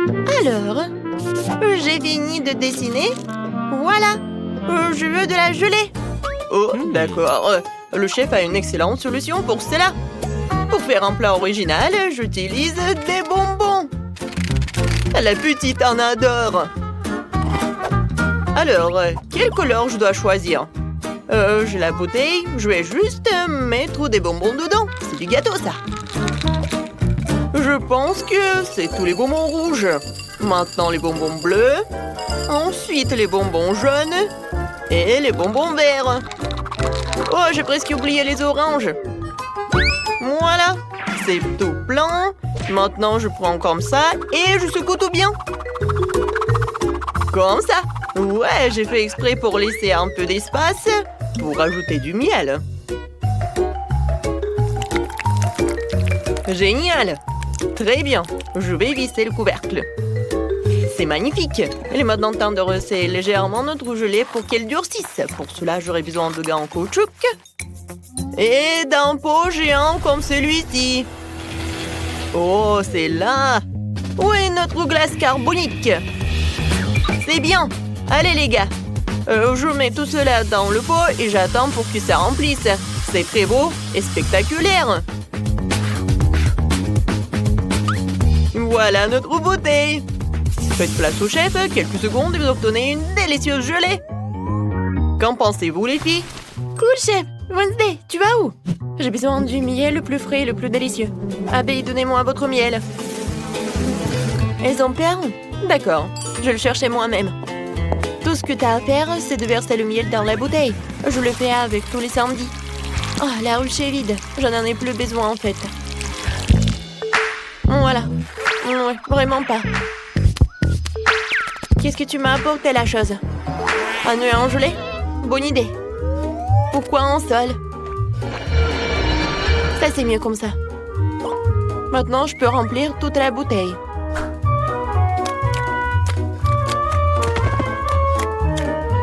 Alors, j'ai fini de dessiner. Voilà, je veux de la gelée. Oh, d'accord. Le chef a une excellente solution pour cela. Pour faire un plat original, j'utilise des bonbons. La petite en adore. Alors, quelle couleur je dois choisir? J'ai la bouteille, je vais juste mettre des bonbons dedans. C'est du gâteau, ça. Je pense que c'est tous les bonbons rouges. Maintenant, les bonbons bleus. Ensuite, les bonbons jaunes. Et les bonbons verts. Oh, j'ai presque oublié les oranges. Voilà, c'est tout plein. Maintenant, je prends comme ça et je secoue tout bien. Comme ça. Ouais, j'ai fait exprès pour laisser un peu d'espace pour ajouter du miel. Génial. Très bien, je vais visser le couvercle. C'est magnifique. Il est maintenant temps de resserrer légèrement notre gelée pour qu'elle durcisse. Pour cela, j'aurai besoin de gants en caoutchouc et d'un pot géant comme celui-ci. Oh, c'est là. Où est notre glace carbonique? C'est bien. Allez, les gars. Je mets tout cela dans le pot et j'attends pour que ça remplisse. C'est très beau et spectaculaire. Voilà notre bouteille. Faites place au chef, quelques secondes et vous obtenez une délicieuse gelée. Qu'en pensez-vous, les filles? Cool, chef. Wednesday, tu vas où? J'ai besoin du miel le plus frais et le plus délicieux. Abeille, donnez-moi votre miel. Elles ont peur? D'accord, je le cherchais moi-même. Tout ce que t'as à faire, c'est de verser le miel dans la bouteille. Je le fais avec tous les samedis. Oh, la ruche est vide. J'en ai plus besoin, en fait. Voilà. Ouais, vraiment pas. Qu'est-ce que tu m'as apporté, la chose? Un œuf en gelée? Bonne idée. Pourquoi en sol? Ça, c'est mieux comme ça. Maintenant, je peux remplir toute la bouteille.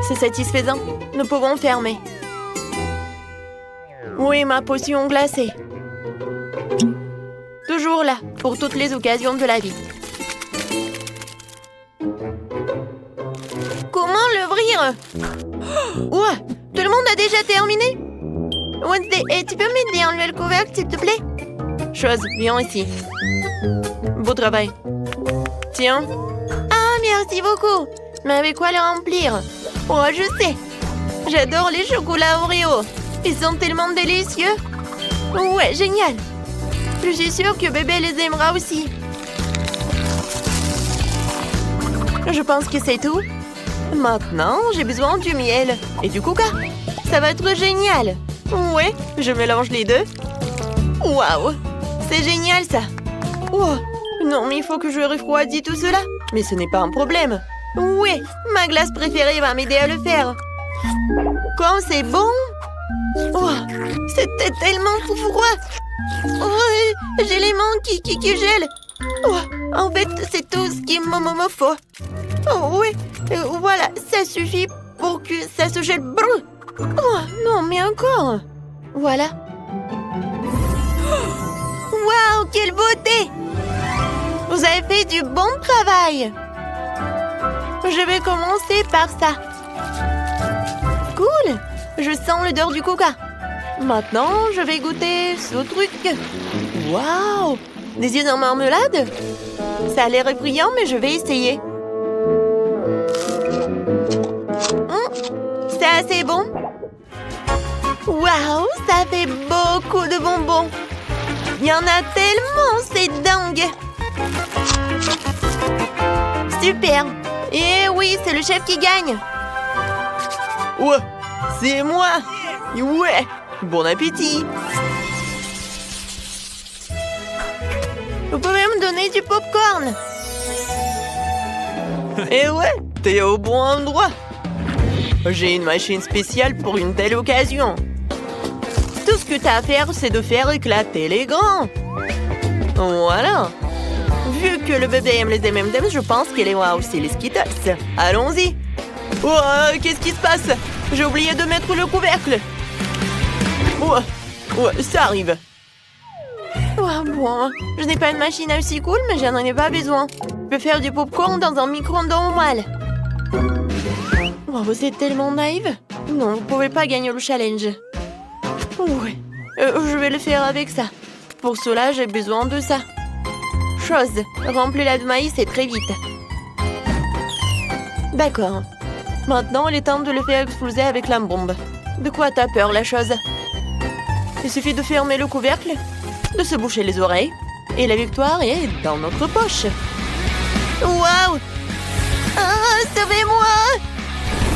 C'est satisfaisant. Nous pouvons fermer. Oui, ma potion glacée. Toujours là, pour toutes les occasions de la vie. Comment l'ouvrir? Ouah, tout le monde a déjà terminé? Wednesday, tu peux m'aider à enlever le couvercle, s'il te plaît? Chose, viens ici. Beau travail. Tiens. Ah, merci beaucoup. Mais avec quoi le remplir? Oh, je sais. J'adore les chocolats Oreo. Ils sont tellement délicieux. Ouais, génial. Je suis sûre que bébé les aimera aussi. Je pense que c'est tout. Maintenant, j'ai besoin du miel et du coca. Ça va être génial. Ouais, je mélange les deux. Waouh, c'est génial ça. Oh, non, mais il faut que je refroidisse tout cela. Mais ce n'est pas un problème. Ouais, ma glace préférée va m'aider à le faire. Comme c'est bon. Oh, c'était tellement froid. Oh, j'ai les mains qui gèlent. Oh, en fait, c'est tout ce qu'il me faut. Oh oui, voilà, ça suffit pour que ça se gèle. Brrr. Oh, non, mais encore. Voilà. Waouh, quelle beauté! Vous avez fait du bon travail. Je vais commencer par ça. Cool. Je sens l'odeur du coca. Maintenant, je vais goûter ce truc. Waouh! Des yeux en marmelade? Ça a l'air effrayant, mais je vais essayer. C'est assez bon. Waouh, ça fait beaucoup de bonbons. Il y en a tellement, c'est dingue. Super. Et oui, c'est le chef qui gagne. Ouais, c'est moi. Ouais, bon appétit. Vous pouvez me donner du popcorn? Eh ouais, t'es au bon endroit. J'ai une machine spéciale pour une telle occasion. Tout ce que t'as à faire, c'est de faire éclater les grands. Voilà. Vu que le bébé aime les M&M's, je pense qu'il aimera aussi les Skittles. Allons-y. Oh, qu'est-ce qui se passe? J'ai oublié de mettre le couvercle. Oh, ça arrive. Waouh, bon, je n'ai pas une machine à aussi cool, mais j'en ai pas besoin. Je peux faire du popcorn dans un micro-ondes normal. Wow, vous êtes tellement naïve. Non, vous pouvez pas gagner le challenge. Ouais, je vais le faire avec ça. Pour cela, j'ai besoin de ça. Chose, remplis-la de maïs et très vite. D'accord. Maintenant, il est temps de le faire exploser avec la bombe. De quoi t'as peur, la chose? Il suffit de fermer le couvercle, de se boucher les oreilles, et la victoire est dans notre poche. Waouh! Ah, sauvez-moi!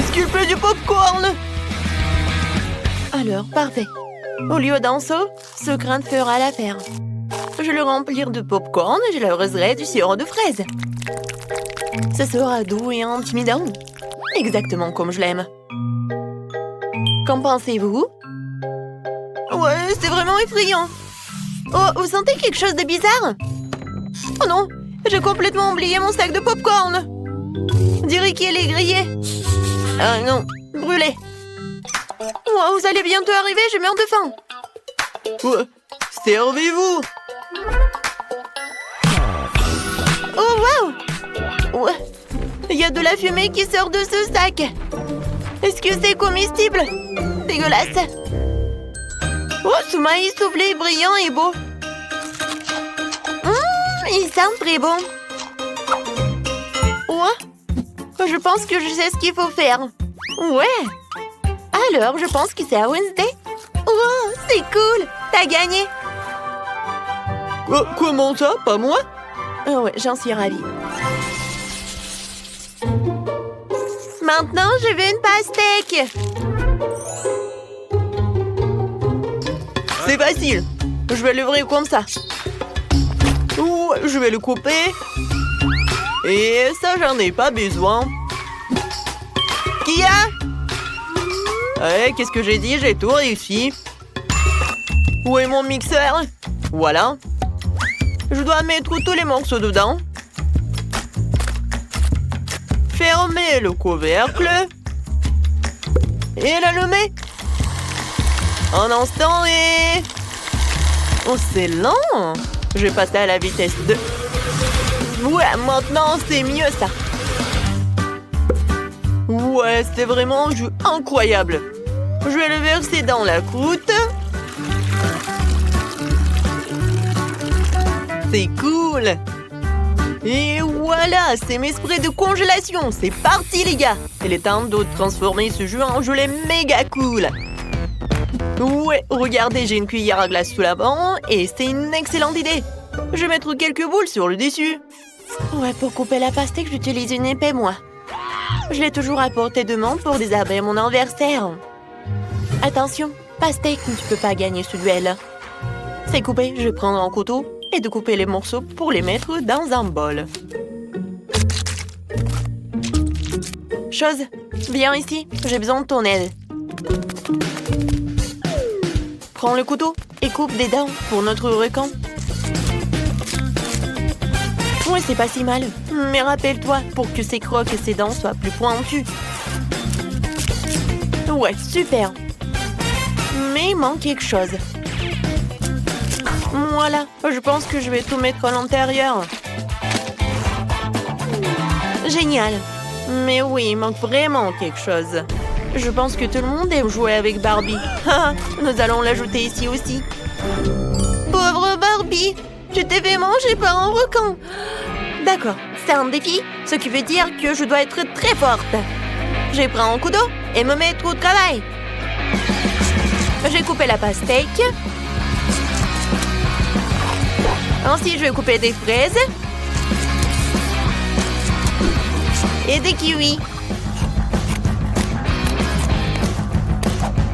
Est-ce qu'il pleut du popcorn? Alors, parfait. Au lieu d'un seau, ce grain fera l'affaire. Je le remplir de popcorn et je l'arroserai du sirop de fraise. Ce sera doux et intimidant. Exactement comme je l'aime. Qu'en pensez-vous? Ouais, c'est vraiment effrayant. Oh, vous sentez quelque chose de bizarre? Oh non, j'ai complètement oublié mon sac de popcorn. On dirait qu'il est grillé. Ah non, brûlé. Oh, vous allez bientôt arriver, je meurs de faim. Ouais, servez-vous. Oh, waouh! Ouais, il y a de la fumée qui sort de ce sac. Est-ce que c'est comestible? Dégueulasse. Oh, ce maïs soufflé brillant et beau. Il sent très bon. Ouais, je pense que je sais ce qu'il faut faire. Ouais. Alors, je pense que c'est à Wednesday. Oh, c'est cool. T'as gagné. Comment ça? Pas moi? Oh ouais, j'en suis ravie. Maintenant, je veux une pastèque. C'est facile. Je vais l'ouvrir comme ça. Ouh, je vais le couper. Et ça, j'en ai pas besoin. Qui a? Qu'est-ce que j'ai dit? J'ai tout réussi. Où est mon mixeur? Voilà. Je dois mettre tous les morceaux dedans. Fermer le couvercle. Et l'allumer. Un instant et... Oh, c'est lent. Je vais passer à la vitesse 2. Ouais, maintenant, c'est mieux, ça. Ouais, c'est vraiment un jus incroyable. Je vais le verser dans la croûte. C'est cool. Et voilà, c'est mes sprays de congélation. C'est parti, les gars. Il est temps de transformer ce jus en gelée méga cool. Ouais, regardez, j'ai une cuillère à glace sous la banc et c'est une excellente idée. Je vais mettre quelques boules sur le dessus. Ouais, pour couper la pastèque, j'utilise une épée, moi. Je l'ai toujours à portée de main pour désarmer mon adversaire. Attention, pastèque, tu peux pas gagner ce duel. C'est coupé, je vais prendre un couteau et de couper les morceaux pour les mettre dans un bol. Chose, viens ici, j'ai besoin de ton aide. Prends le couteau et coupe des dents pour notre requin. Ouais, c'est pas si mal. Mais rappelle-toi, pour que ses crocs et ses dents soient plus pointues. Ouais, super. Mais il manque quelque chose. Voilà, je pense que je vais tout mettre à l'intérieur. Génial. Mais oui, il manque vraiment quelque chose. Je pense que tout le monde aime jouer avec Barbie. Nous allons l'ajouter ici aussi. Pauvre Barbie, tu t'es fait manger par un requin. D'accord, c'est un défi, ce qui veut dire que je dois être très forte. Je prends un couteau et me mettre au travail. J'ai coupé la pastèque. Ensuite, je vais couper des fraises. Et des kiwis.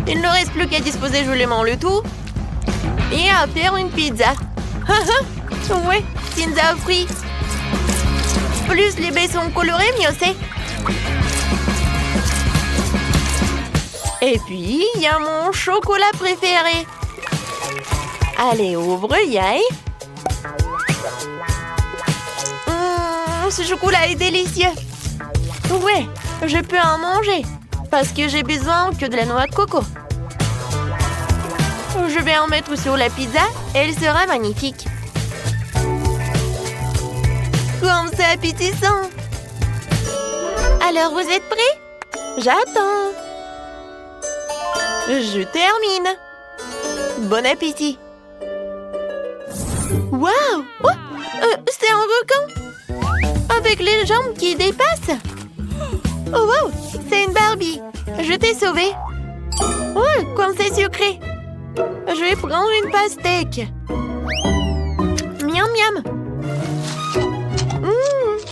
Il ne reste plus qu'à disposer joliment le tout. Et à faire une pizza. Ouais, pizza frite. Plus les baies sont colorées, mieux c'est. Et puis, il y a mon chocolat préféré. Allez, ouvre, yaï. Ce chocolat est délicieux. Ouais, je peux en manger. Parce que j'ai besoin que de la noix de coco. Je vais en mettre sur la pizza et elle sera magnifique. appétissant! Alors, vous êtes prêts? J'attends! Je termine! Bon appétit! Waouh! Oh, c'est un requin! Avec les jambes qui dépassent! Oh wow! C'est une Barbie! Je t'ai sauvée! Oh, comme c'est sucré! Je vais prendre une pastèque! Miam miam!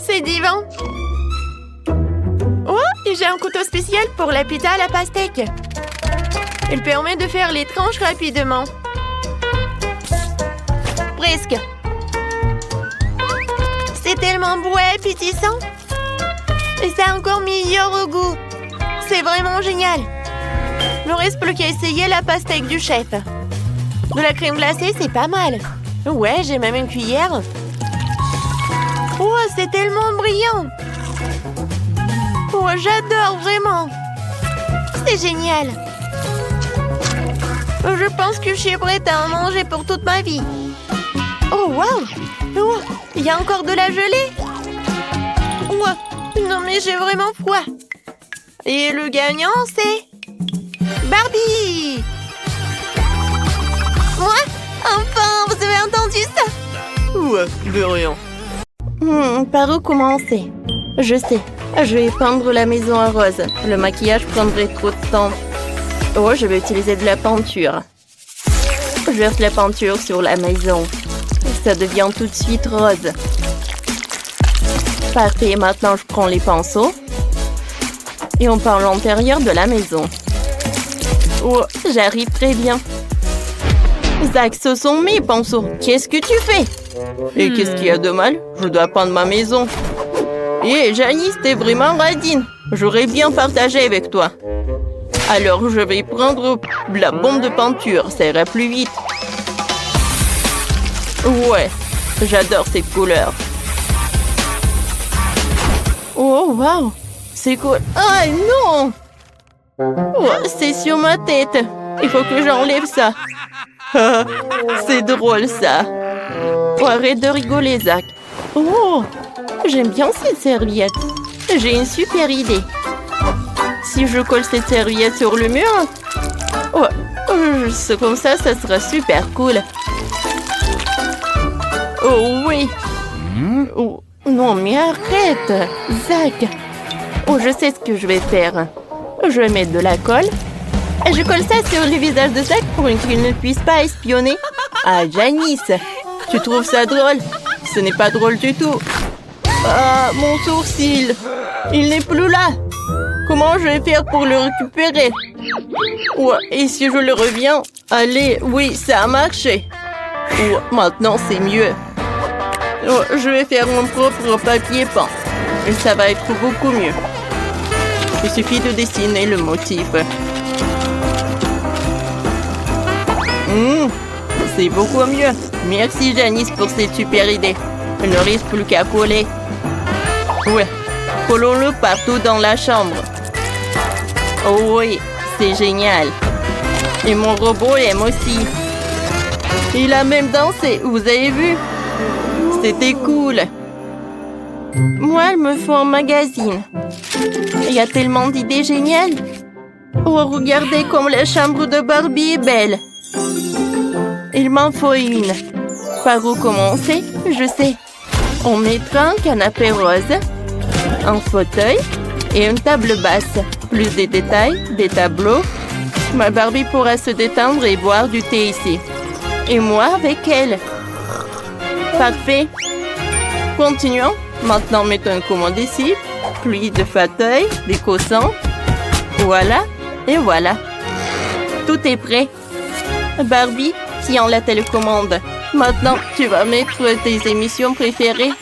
C'est divin! Oh, et j'ai un couteau spécial pour la pizza à la pastèque! Il permet de faire les tranches rapidement. Presque. C'est tellement beau et appétissant. Et c'est encore meilleur au goût. C'est vraiment génial. Il ne reste plus qu'à essayer la pastèque du chef. De la crème glacée, c'est pas mal. Ouais, j'ai même une cuillère. Oh, c'est tellement brillant. Oh, j'adore vraiment. C'est génial. Je pense que je suis prête à en manger pour toute ma vie. Oh, wow! Oh, il y a encore de la gelée? Oh, non, mais j'ai vraiment froid. Et le gagnant, c'est... Barbie! Moi? Enfin, vous avez entendu ça? Ouais, de rien. Par où commencer? Je sais, je vais peindre la maison en rose. Le maquillage prendrait trop de temps. Oh, je vais utiliser de la peinture. Je verse la peinture sur la maison. Ça devient tout de suite rose. Parfait, maintenant je prends les pinceaux. Et on peint l'intérieur de la maison. Oh, j'arrive très bien. Zach, ce sont mes pinceaux. Qu'est-ce que tu fais? Et qu'est-ce qu'il y a de mal? Je dois peindre ma maison. Hé, Janice, t'es vraiment radine. J'aurais bien partagé avec toi. Alors, je vais prendre la bombe de peinture. Ça ira plus vite. Ouais, j'adore ces couleurs. Oh, wow. C'est cool. Ah, non! Oh, c'est sur ma tête. Il faut que j'enlève ça. C'est drôle, ça. Oh, arrête de rigoler, Zach. Oh, j'aime bien cette serviette. J'ai une super idée. Si je colle cette serviette sur le mur, oh, c'est comme ça sera super cool. Oh oui. Oh, non, mais arrête, Zach. Oh, je sais ce que je vais faire. Je vais mettre de la colle. Et je colle ça sur le visage de Zach pour qu'il ne puisse pas espionner. Ah, Janice, tu trouves ça drôle? Ce n'est pas drôle du tout. Ah, mon sourcil. Il n'est plus là. Comment je vais faire pour le récupérer? Ouais, et si je le reviens? Allez, oui, ça a marché. Ouais, maintenant, c'est mieux. Oh, je vais faire mon propre papier peint. Et ça va être beaucoup mieux. Il suffit de dessiner le motif. C'est beaucoup mieux. Merci, Janice, pour cette super idée. Il ne reste plus qu'à coller. Ouais, collons-le partout dans la chambre. Oh oui, c'est génial. Et mon robot aime aussi. Il a même dansé, vous avez vu? C'était cool. Moi, il me faut un magazine. Il y a tellement d'idées géniales. Oh, regardez comme la chambre de Barbie est belle. Il m'en faut une. Par où commencer? Je sais. On mettra un canapé rose, un fauteuil et une table basse. Plus de détails, des tableaux. Ma Barbie pourra se détendre et boire du thé ici. Et moi avec elle. Parfait. Continuons. Maintenant, mettons une commande ici. Puis de fauteuil, des coussins. Voilà. Et voilà. Tout est prêt. Barbie, tiens la télécommande. Maintenant, tu vas mettre tes émissions préférées.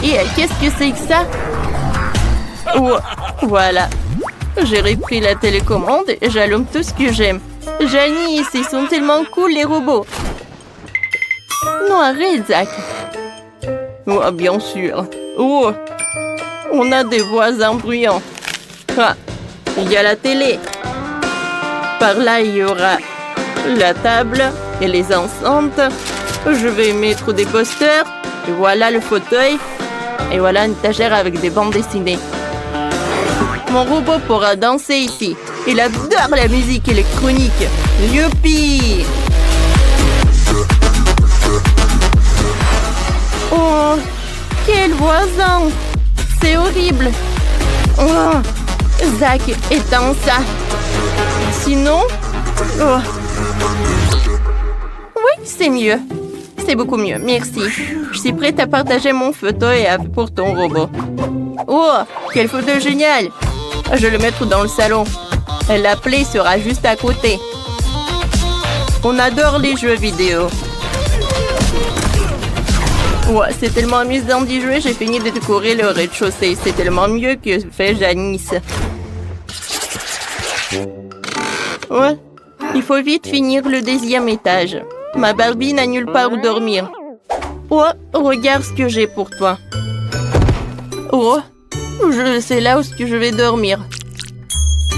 Et qu'est-ce que c'est que ça? Oh, voilà. J'ai repris la télécommande et j'allume tout ce que j'aime. Janice, ils sont tellement cool, les robots. Non, arrête, Zach. Oh, bien sûr. Oh, on a des voisins bruyants. Ah, il y a la télé. Par là, il y aura la table et les enceintes. Je vais mettre des posters. Et voilà le fauteuil. Et voilà une étagère avec des bandes dessinées. Mon robot pourra danser ici. Il adore la musique électronique. Youpi! Oh, quel voisin! C'est horrible! Oh, Zach, éteins ça! Sinon... Oh. Oui, c'est mieux. C'est beaucoup mieux, merci. Je suis prête à partager mon fauteuil pour ton robot. Oh, quel fauteuil génial! Je vais le mettre dans le salon. La plaie sera juste à côté. On adore les jeux vidéo. Ouais, c'est tellement amusant d'y jouer, j'ai fini de décorer le rez-de-chaussée. C'est tellement mieux que fait Janice. Ouais, il faut vite finir le 10e étage. Ma Barbie n'a nulle part où dormir. Oh, regarde ce que j'ai pour toi. Oh, c'est là où je vais dormir.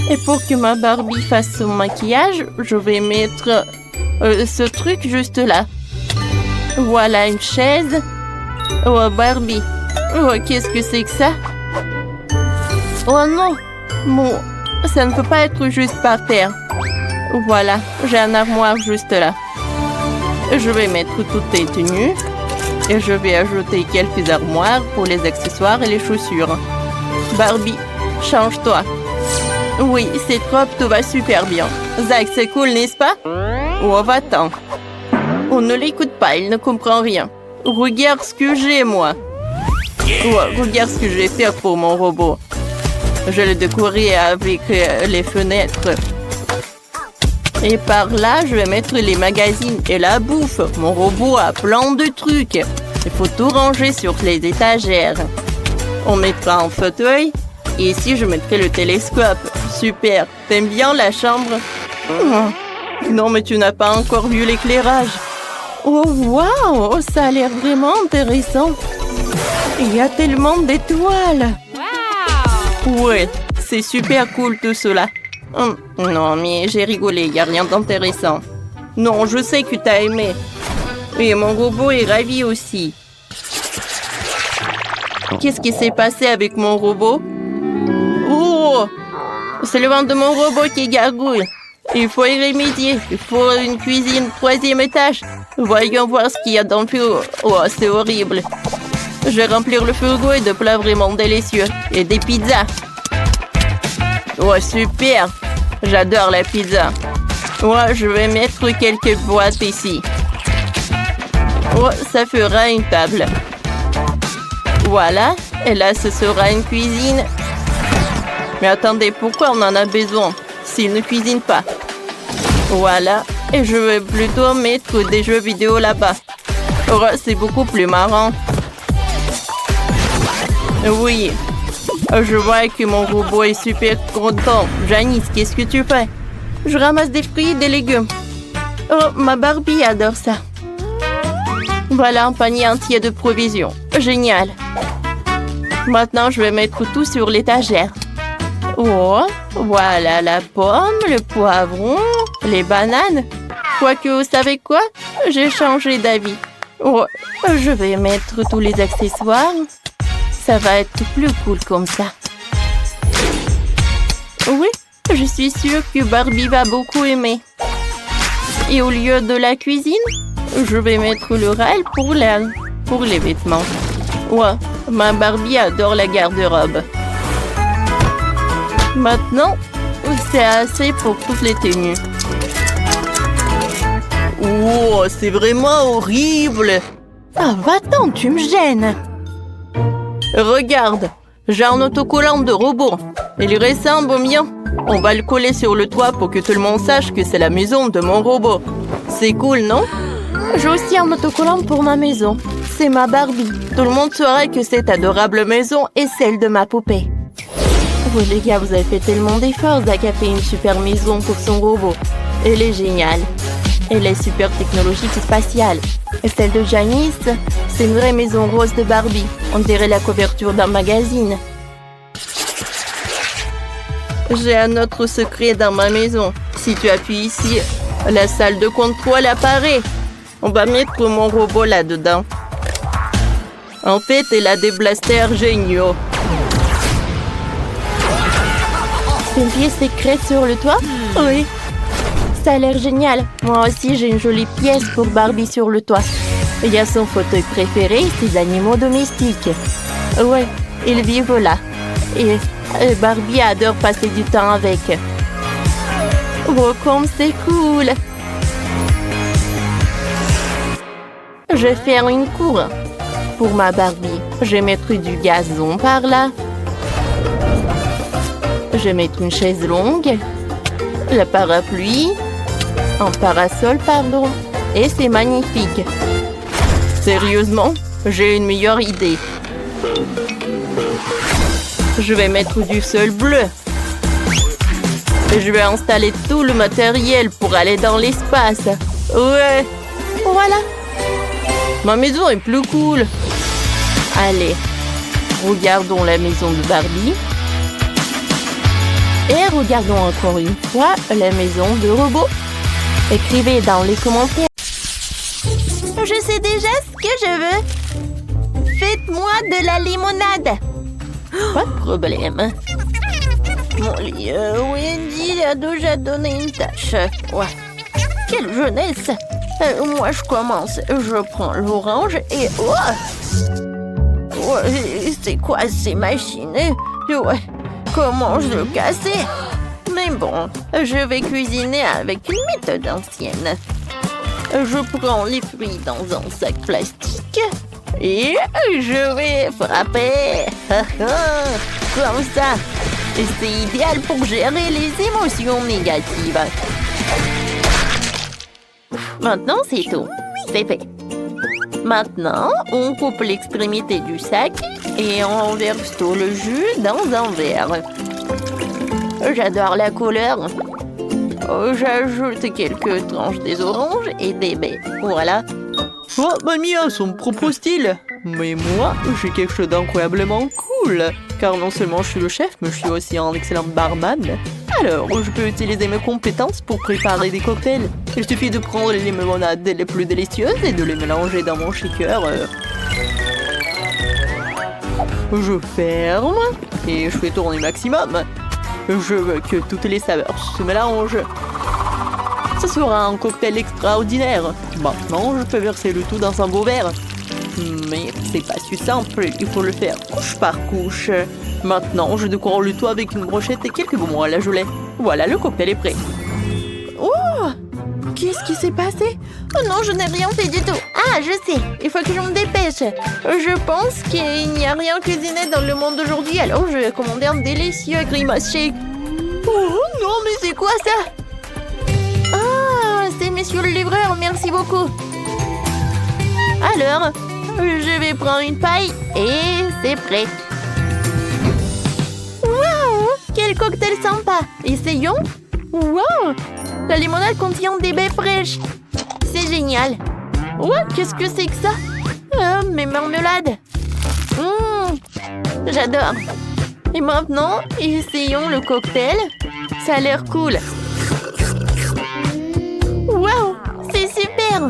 Et pour que ma Barbie fasse son maquillage, je vais mettre ce truc juste là. Voilà une chaise. Oh, Barbie. Oh, qu'est-ce que c'est que ça? Oh non. Bon, ça ne peut pas être juste par terre. Voilà, j'ai un armoire juste là. Je vais mettre toutes tes tenues. Et je vais ajouter quelques armoires pour les accessoires et les chaussures. Barbie, change-toi. Oui, c'est trop, tout va super bien. Zach, c'est cool, n'est-ce pas? Oh, va-t'en. On ne l'écoute pas, il ne comprend rien. Regarde ce que j'ai, moi. Oh, regarde ce que je vais faire pour mon robot. Je le décorer avec les fenêtres. Et par là, je vais mettre les magazines et la bouffe. Mon robot a plein de trucs. Il faut tout ranger sur les étagères. On mettra un fauteuil. Et ici, je mettrai le télescope. Super. T'aimes bien la chambre? Non, mais tu n'as pas encore vu l'éclairage. Oh, waouh! Ça a l'air vraiment intéressant. Il y a tellement d'étoiles. Wow! Ouais, c'est super cool tout cela. Non, mais j'ai rigolé, il n'y a rien d'intéressant. Non, je sais que t'as aimé. Et mon robot est ravi aussi. Qu'est-ce qui s'est passé avec mon robot? Oh! C'est le ventre de mon robot qui gargouille. Il faut y remédier. Il faut une cuisine 3e étage. Voyons voir ce qu'il y a dans le frigo. Oh, c'est horrible. Je vais remplir le frigo de plats vraiment délicieux. Et des pizzas. Oh, super. J'adore la pizza. Oh, je vais mettre quelques boîtes ici. Oh, ça fera une table. Voilà. Et là, ce sera une cuisine. Mais attendez, pourquoi on en a besoin s'il ne cuisine pas? Voilà. Et je vais plutôt mettre des jeux vidéo là-bas. Oh, c'est beaucoup plus marrant. Oui. Je vois que mon robot est super content. Janice, qu'est-ce que tu fais? Je ramasse des fruits et des légumes. Oh, ma Barbie adore ça. Voilà un panier entier de provisions. Génial. Maintenant, je vais mettre tout sur l'étagère. Oh, voilà la pomme, le poivron, les bananes. Quoique, vous savez quoi? J'ai changé d'avis. Oh, je vais mettre tous les accessoires. Ça va être plus cool comme ça. Oui, je suis sûre que Barbie va beaucoup aimer. Et au lieu de la cuisine, je vais mettre le rail pour les vêtements. Ouais, ma Barbie adore la garde-robe. Maintenant, c'est assez pour toutes les tenues. Oh, c'est vraiment horrible. Ah, va-t'en, tu me gênes. Regarde, j'ai un autocollant de robot. Il ressemble au mien. On va le coller sur le toit pour que tout le monde sache que c'est la maison de mon robot. C'est cool, non? J'ai aussi un autocollant pour ma maison. C'est ma Barbie. Tout le monde saura que cette adorable maison est celle de ma poupée. Oh les gars, vous avez fait tellement d'efforts. Zach a fait une super maison pour son robot. Elle est géniale. Elle est super technologique et spatiale. Et celle de Janice, c'est une vraie maison rose de Barbie. On dirait la couverture d'un magazine. J'ai un autre secret dans ma maison. Si tu appuies ici, la salle de contrôle apparaît. On va mettre mon robot là-dedans. En fait, elle a des blasters géniaux. C'est une pièce secrète sur le toit? Oui. Ça a l'air génial. Moi aussi, j'ai une jolie pièce pour Barbie sur le toit. Il y a son fauteuil préféré, ses animaux domestiques. Ouais, ils vivent là. Et Barbie adore passer du temps avec. Oh, comme c'est cool! Je vais faire une cour pour ma Barbie. Je vais mettre du gazon par là. Je vais mettre une chaise longue. Le parapluie. Un parasol, pardon. Et c'est magnifique. Sérieusement, j'ai une meilleure idée. Je vais mettre du sol bleu. Je vais installer tout le matériel pour aller dans l'espace. Ouais. Voilà. Ma maison est plus cool. Allez, regardons la maison de Barbie. Et regardons encore une fois la maison de robot. Écrivez dans les commentaires. Je sais déjà ce que je veux. Faites-moi de la limonade. Pas de problème. Mon lit, Wendy a déjà donné une tâche. Ouais. Quelle jeunesse. Moi, je commence. Je prends l'orange et... Ouais, c'est quoi ces machines? Ouais, comment je le casser? Mais bon, je vais cuisiner avec une méthode ancienne. Je prends les fruits dans un sac plastique et je vais frapper. Comme ça. C'est idéal pour gérer les émotions négatives. Maintenant, c'est tout. C'est fait. Maintenant, on coupe l'extrémité du sac et on verse tout le jus dans un verre. J'adore la couleur. J'ajoute quelques tranches des oranges et des baies. Voilà. Oh, mamie a son propre style. Mais moi, j'ai quelque chose d'incroyablement cool. Car non seulement je suis le chef, mais je suis aussi un excellent barman. Alors, je peux utiliser mes compétences pour préparer des cocktails. Il suffit de prendre les limonades les plus délicieuses et de les mélanger dans mon shaker. Je ferme et je fais tourner maximum. Je veux que toutes les saveurs se mélangent. Ce sera un cocktail extraordinaire. Maintenant, je peux verser le tout dans un beau verre. Mais c'est pas si simple, il faut le faire couche par couche. Maintenant, je décore le tout avec une brochette et quelques bonbons à la gelée. Voilà, le cocktail est prêt. Oh! Qu'est-ce qui s'est passé? Oh non, je n'ai rien fait du tout. Ah, je sais, il faut que je me dépêche. Je pense qu'il n'y a rien cuisiné dans le monde d'aujourd'hui, alors je vais commander un délicieux grimace shake. Oh non, mais c'est quoi ça? Ah, c'est monsieur le livreur, merci beaucoup. Alors, je vais prendre une paille et c'est prêt. Waouh! Quel cocktail sympa! Essayons! Waouh! La limonade contient des baies fraîches. C'est génial. Ouais, qu'est-ce que c'est que ça? Mes marmelades. J'adore. Et maintenant, essayons le cocktail. Ça a l'air cool. Waouh! C'est super!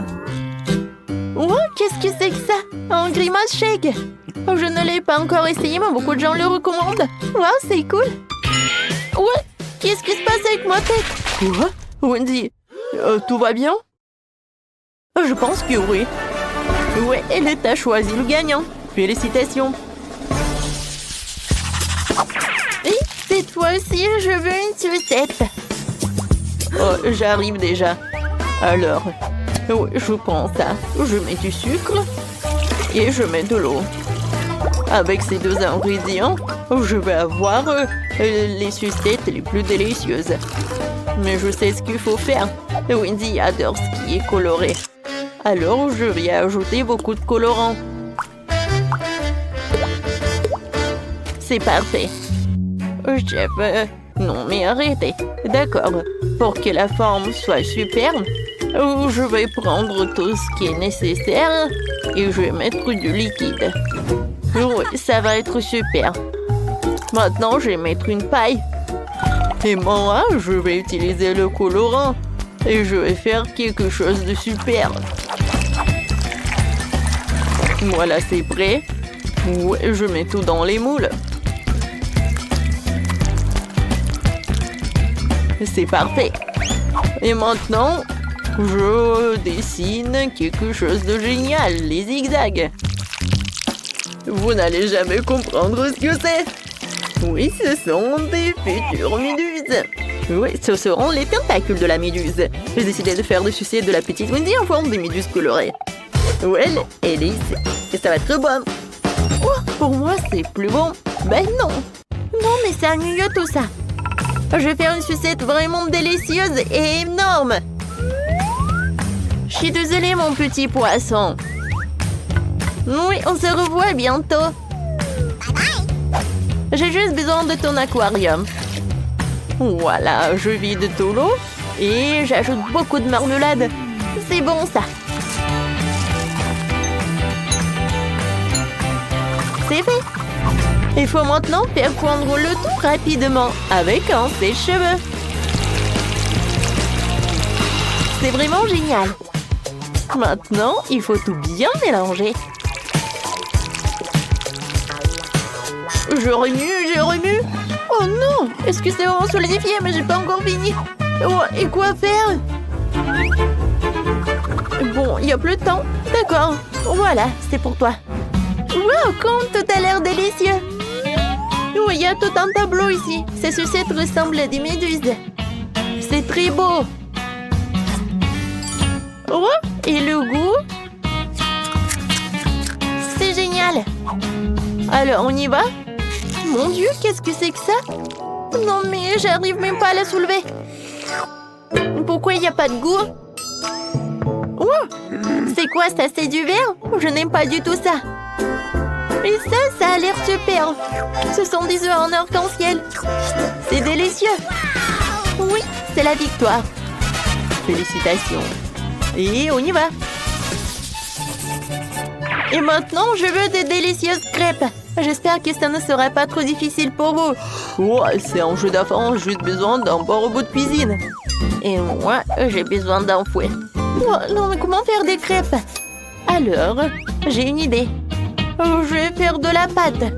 Oh, qu'est-ce que c'est que ça? Un grimace shake. Oh, je ne l'ai pas encore essayé, mais beaucoup de gens le recommandent. Waouh, c'est cool. Ouais, qu'est-ce qui se passe avec ma tête? Quoi? Wendy, tout va bien? Je pense que oui. Ouais, elle t'a choisi le gagnant. Félicitations. Et cette fois-ci, je veux une sucette. Oh, j'arrive déjà. Alors, oui, je prends ça. Je mets du sucre et je mets de l'eau. Avec ces deux ingrédients, je vais avoir les sucettes les plus délicieuses. Mais je sais ce qu'il faut faire. Wendy adore ce qui est coloré. Alors, je vais ajouter beaucoup de colorants. C'est parfait. Chef, non mais arrêtez. D'accord, pour que la forme soit superbe, je vais prendre tout ce qui est nécessaire et je vais mettre du liquide. Oui, ça va être super. Maintenant, je vais mettre une paille. Et moi, je vais utiliser le colorant. Et je vais faire quelque chose de super. Voilà, c'est prêt. Ouais, je mets tout dans les moules. C'est parfait. Et maintenant, je dessine quelque chose de génial, les zigzags. Vous n'allez jamais comprendre ce que c'est. Oui, ce sont des futures méduses. Oui, ce seront les tentacules de la méduse. J'ai décidé de faire de sucer de la petite Wendy en forme de méduse colorée. Ouais, elle est ici. Et ça va être bon. Oh, pour moi, c'est plus bon. Ben non. Non, mais c'est ennuyeux tout ça. Je vais faire une sucette vraiment délicieuse et énorme. Je suis désolée, mon petit poisson. Oui, on se revoit bientôt. J'ai juste besoin de ton aquarium. Voilà, je vide tout l'eau et j'ajoute beaucoup de marmelade. C'est bon, ça. C'est fait. Il faut maintenant faire fondre le tout rapidement avec un sèche-cheveux. C'est vraiment génial. Maintenant, il faut tout bien mélanger. Je remue. Oh non! Est-ce que c'est vraiment solidifié? Mais j'ai pas encore fini. Oh, et quoi faire? Bon, il n'y a plus de temps. D'accord. Voilà, c'est pour toi. Wow, comme tout a l'air délicieux. Oh, il y a tout un tableau ici. Ces sucettes ressemblent à des méduses. C'est très beau. Oh, et le goût? C'est génial. Alors, on y va? Mon Dieu, qu'est-ce que c'est que ça? Non, mais j'arrive même pas à la soulever. Pourquoi il n'y a pas de goût? Oh, c'est quoi ça? C'est du verre? Je n'aime pas du tout ça. Et ça a l'air super. Ce sont des œufs en arc-en-ciel. C'est délicieux. Oui, c'est la victoire. Félicitations. Et on y va. Et maintenant, je veux des délicieuses crêpes. J'espère que ça ne sera pas trop difficile pour vous. Ouais, c'est un jeu d'enfant, juste besoin d'un bon robot de cuisine. Et moi, j'ai besoin d'un fouet. Oh, non, mais comment faire des crêpes? Alors, j'ai une idée. Je vais faire de la pâte.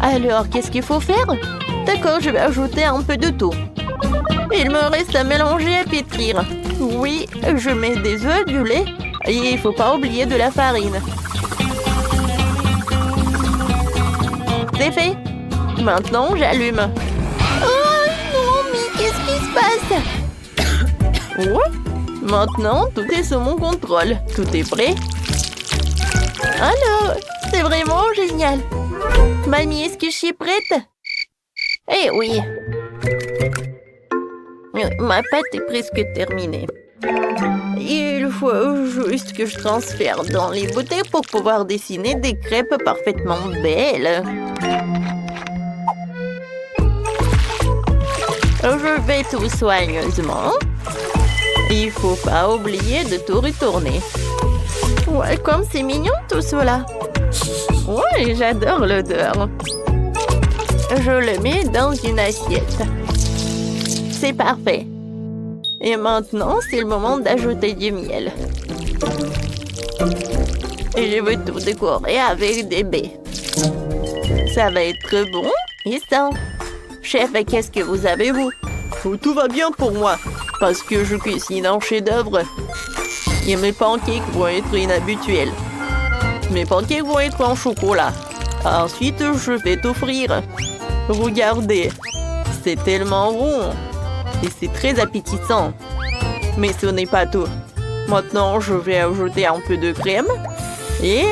Alors, qu'est-ce qu'il faut faire? D'accord, je vais ajouter un peu de tout. Il me reste à mélanger et pétrir. Oui, je mets des œufs, du lait et il ne faut pas oublier de la farine. C'est fait. Maintenant, j'allume. Oh non, mais qu'est-ce qui se passe? Ouais. Maintenant, tout est sous mon contrôle. Tout est prêt. Alors, c'est vraiment génial. Mamie, est-ce que je suis prête? Eh oui. Ma pâte est presque terminée. Il faut juste que je transfère dans les bouteilles pour pouvoir dessiner des crêpes parfaitement belles. Je vais tout soigneusement. Il faut pas oublier de tout retourner. Ouais, comme c'est mignon tout cela. Ouais, j'adore l'odeur. Je le mets dans une assiette. C'est parfait. Et maintenant, c'est le moment d'ajouter du miel. Et je veux tout décorer avec des baies. Ça va être bon et sain. Chef, qu'est-ce que vous avez, vous? Tout va bien pour moi, parce que je cuisine un chef-d'œuvre. Et mes pancakes vont être inhabituels. Mes pancakes vont être en chocolat. Ensuite, je vais tout frire. Regardez, c'est tellement rond. Et c'est très appétissant. Mais ce n'est pas tout. Maintenant, je vais ajouter un peu de crème. Et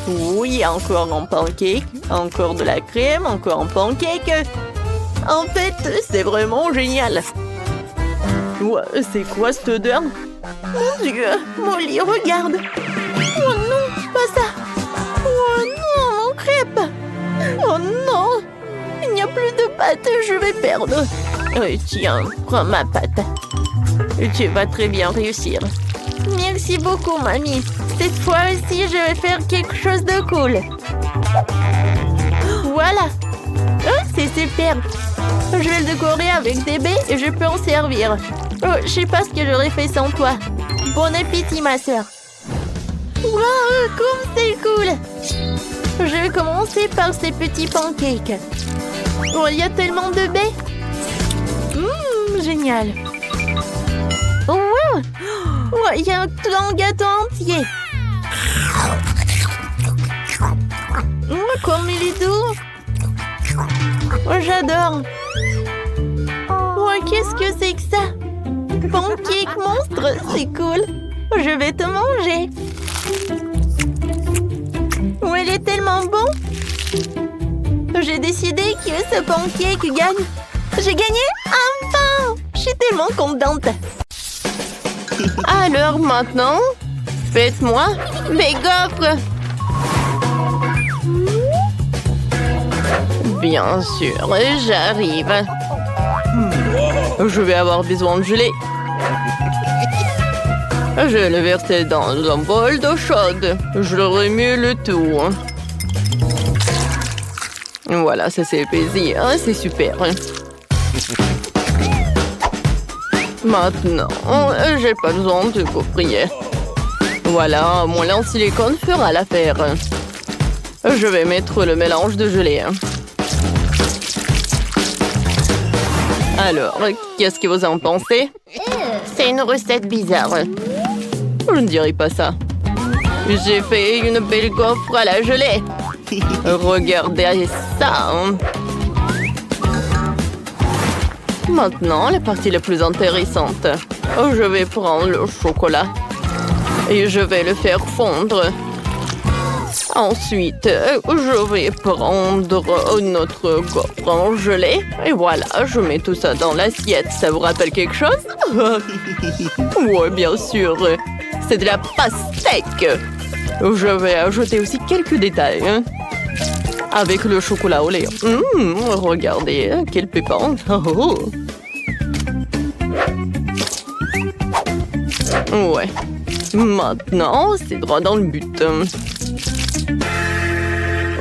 oui, encore un pancake. Encore de la crème, encore un pancake. En fait, c'est vraiment génial. Ouais, c'est quoi cette odeur? Mon Dieu, Molly, regarde. Oh non, pas ça. Oh non, mon crêpe. Oh non, il n'y a plus de pâte, je vais perdre. Tiens, prends ma pâte. Tu vas très bien réussir. Merci beaucoup, mamie. Cette fois-ci, je vais faire quelque chose de cool. Voilà. Oh, c'est super. Je vais le décorer avec des baies et je peux en servir. Oh, je sais pas ce que j'aurais fait sans toi. Bon appétit, ma sœur. Wow, comme c'est cool. Je vais commencer par ces petits pancakes. Oh, il y a tellement de baies. Génial. Oh, wow. Oh, il y a un grand gâteau entier. Comme il est doux. Oh, j'adore. Oh, qu'est-ce que c'est que ça? Pancake monstre, c'est cool. Je vais te manger. Oh, il est tellement bon. J'ai décidé que ce pancake gagne. J'ai gagné? Enfin! Je suis tellement contente. Alors maintenant, faites-moi mes gaufres. Bien sûr, j'arrive. Je vais avoir besoin de gelée. Je le verse dans un bol d'eau chaude. Je remue le tout. Voilà, ça c'est plaisir. C'est super. Maintenant, j'ai pas besoin de gaufrier. Voilà, mon lance-silicone fera l'affaire. Je vais mettre le mélange de gelée. Alors, qu'est-ce que vous en pensez? C'est une recette bizarre. Je ne dirais pas ça. J'ai fait une belle gaufre à la gelée. Regardez ça. Maintenant, la partie la plus intéressante. Je vais prendre le chocolat et je vais le faire fondre. Ensuite, je vais prendre notre gaufre en gelée. Et voilà, je mets tout ça dans l'assiette. Ça vous rappelle quelque chose? Oui, bien sûr. C'est de la pastèque. Je vais ajouter aussi quelques détails. Avec le chocolat au lait. Regardez, quel pépin. Ouais. Maintenant, c'est droit dans le but.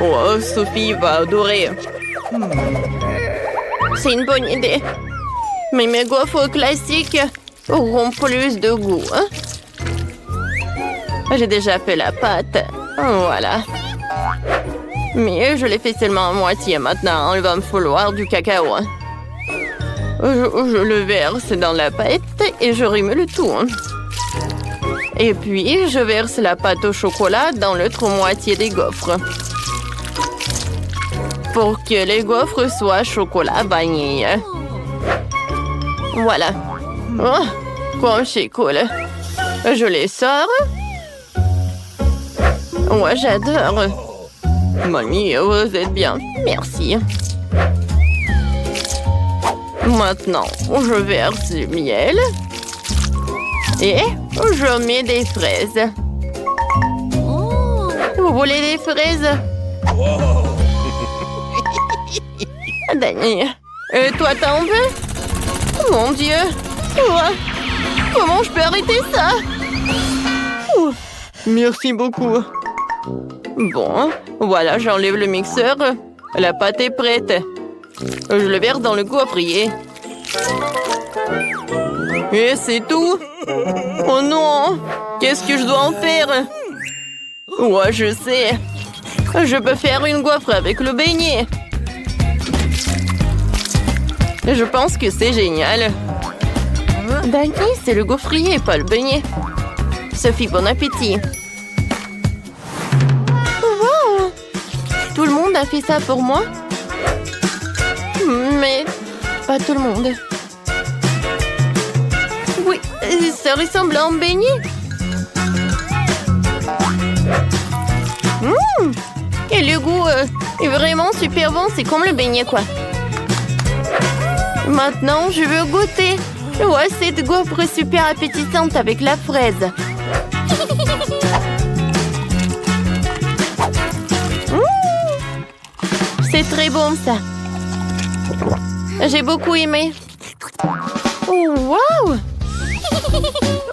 Oh, Sophie va adorer. C'est une bonne idée. Mais mes gaufres classiques auront plus de goût. J'ai déjà fait la pâte. Voilà. Mais je l'ai fait seulement à moitié maintenant. Il va me falloir du cacao. Je le verse dans la pâte et je remue le tout. Et puis, je verse la pâte au chocolat dans l'autre moitié des gaufres. Pour que les gaufres soient chocolat vanille. Voilà. Oh, comme c'est cool. Je les sors. Ouais, j'adore. Mamie, vous êtes bien. Merci. Maintenant, je verse du miel. Et je mets des fraises. Vous voulez des fraises? Danny. Et toi, t'en veux? Mon Dieu. Comment je peux arrêter ça? Merci beaucoup. Bon, voilà, j'enlève le mixeur. La pâte est prête. Je le verse dans le gaufrier. Et c'est tout? Oh non! Qu'est-ce que je dois en faire? Ouais, je sais. Je peux faire une gaufre avec le beignet. Je pense que c'est génial. Danny, c'est le gaufrier, pas le beignet. Sophie, bon appétit. Wow! Tout le monde a fait ça pour moi? Mais pas tout le monde. Oui, ça ressemble à un beignet. Et le goût est vraiment super bon. C'est comme le beignet, quoi. Maintenant, je veux goûter. Ouais, cette gaufre super appétissante avec la fraise. C'est très bon, ça. J'ai beaucoup aimé. Oh, wow!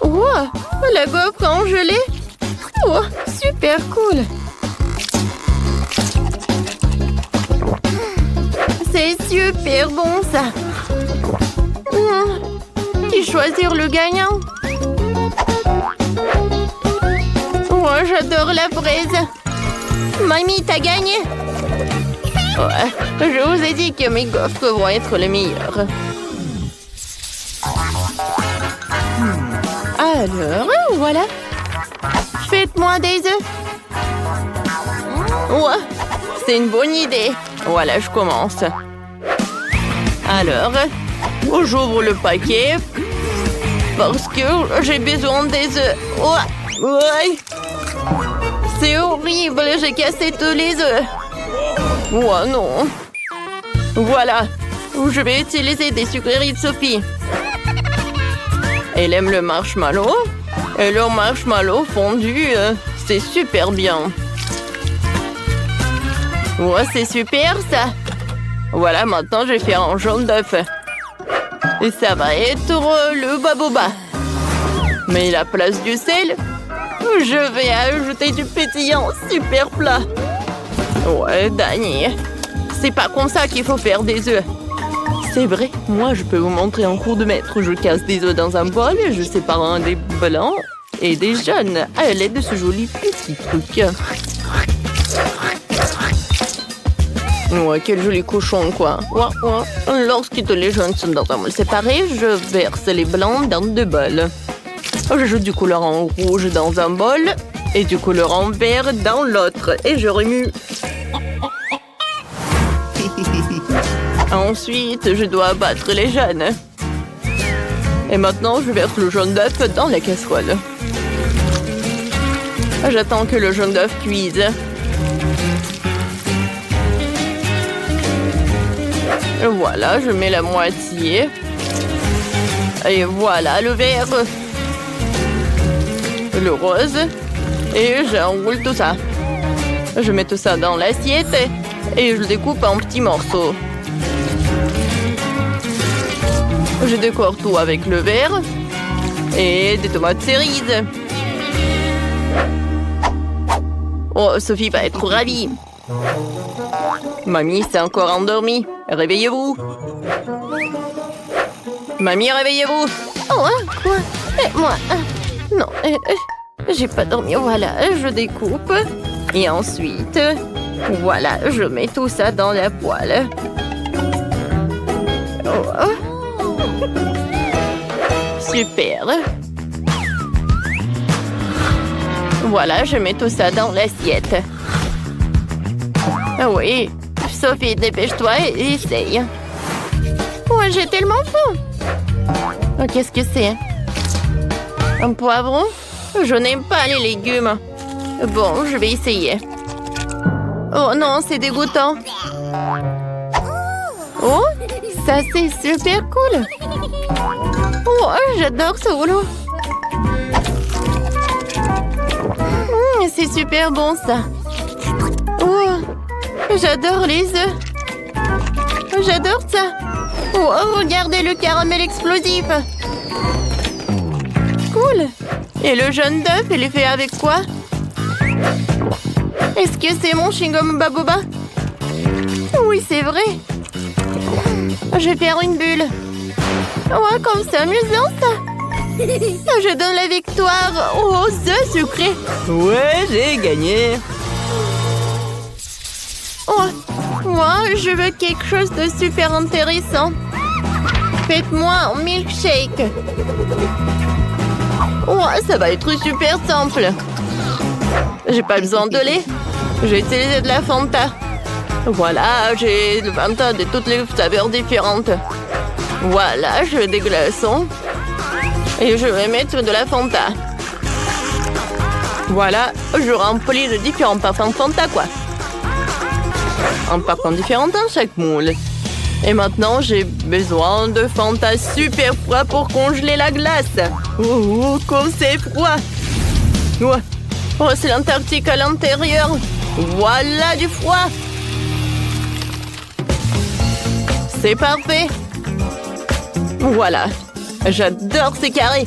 Wow! La gaufre en gelée. Oh, super cool. C'est super bon, ça. Qui choisir le gagnant? Oh, j'adore la fraise. Mamie, t'as gagné! Ouais, je vous ai dit que mes gaufres vont être les meilleurs. Alors, voilà. Faites-moi des œufs. Ouais, c'est une bonne idée. Voilà, je commence. Alors, j'ouvre le paquet parce que j'ai besoin des œufs. Ouais. C'est horrible, j'ai cassé tous les œufs. Oh non. Voilà, je vais utiliser des sucreries de Sophie. Elle aime le marshmallow. Et le marshmallow fondu, c'est super bien. Ouais, c'est super ça. Voilà, maintenant je vais faire un jaune d'œuf. Et ça va être le baboba. Mais à la place du sel, je vais ajouter du pétillant super plat. Ouais, Dani, c'est pas comme ça qu'il faut faire des œufs. C'est vrai, moi je peux vous montrer en cours de maître. Je casse des œufs dans un bol et je sépare un des blancs et des jaunes à l'aide de ce joli petit truc. Ouais, quel joli cochon, quoi. Ouais. Lorsque tous les jaunes sont dans un bol séparé, je verse les blancs dans 2 bols. J'ajoute du colorant rouge dans un bol et du colorant vert dans l'autre. Et je remue. Ensuite, je dois abattre les jaunes. Et maintenant, je verse le jaune d'œuf dans la casserole. J'attends que le jaune d'œuf cuise. Voilà, je mets la moitié. Et voilà le vert. Le rose. Et j'enroule tout ça. Je mets tout ça dans l'assiette et je le découpe en petits morceaux. Je décore tout avec le vert et des tomates cerises. Oh, Sophie va être ravie. Mamie s'est encore endormie. Réveillez-vous. Mamie, réveillez-vous. Oh, quoi? Moi, non, j'ai pas dormi. Voilà, je découpe. Et ensuite, voilà, je mets tout ça dans la poêle. Oh. Super. Voilà, je mets tout ça dans l'assiette. Ah oui, Sophie, dépêche-toi et essaye. Ouais, j'ai tellement faim. Oh, qu'est-ce que c'est? Un poivron? Je n'aime pas les légumes. Bon, je vais essayer. Oh non, c'est dégoûtant. Oh, ça c'est super cool. Oh, j'adore ce rouleau. C'est super bon ça. Oh, j'adore les œufs. J'adore ça. Oh, regardez le caramel explosif. Cool. Et le jaune d'œuf, il est fait avec quoi? Est-ce que c'est mon chewing-gum baboba? Oui, c'est vrai. Je vais faire une bulle. Ouais, comme c'est amusant ça. Je donne la victoire aux œufs sucrés. Ouais, j'ai gagné. Oh, moi, je veux quelque chose de super intéressant. Faites-moi un milkshake. Ouais, ça va être super simple. J'ai pas besoin de lait. J'ai utilisé de la Fanta. Voilà, j'ai le Fanta de toutes les saveurs différentes. Voilà, je veux des glaçons. Et je vais mettre de la Fanta. Voilà, je remplis de différents parfums Fanta, quoi. Un parfum différent dans chaque moule. Et maintenant, j'ai besoin de Fanta super froid pour congeler la glace. Oh, comme c'est froid. Ouais. Oh, c'est l'Antarctique à l'intérieur. Voilà du froid. C'est parfait. Voilà. J'adore ces carrés.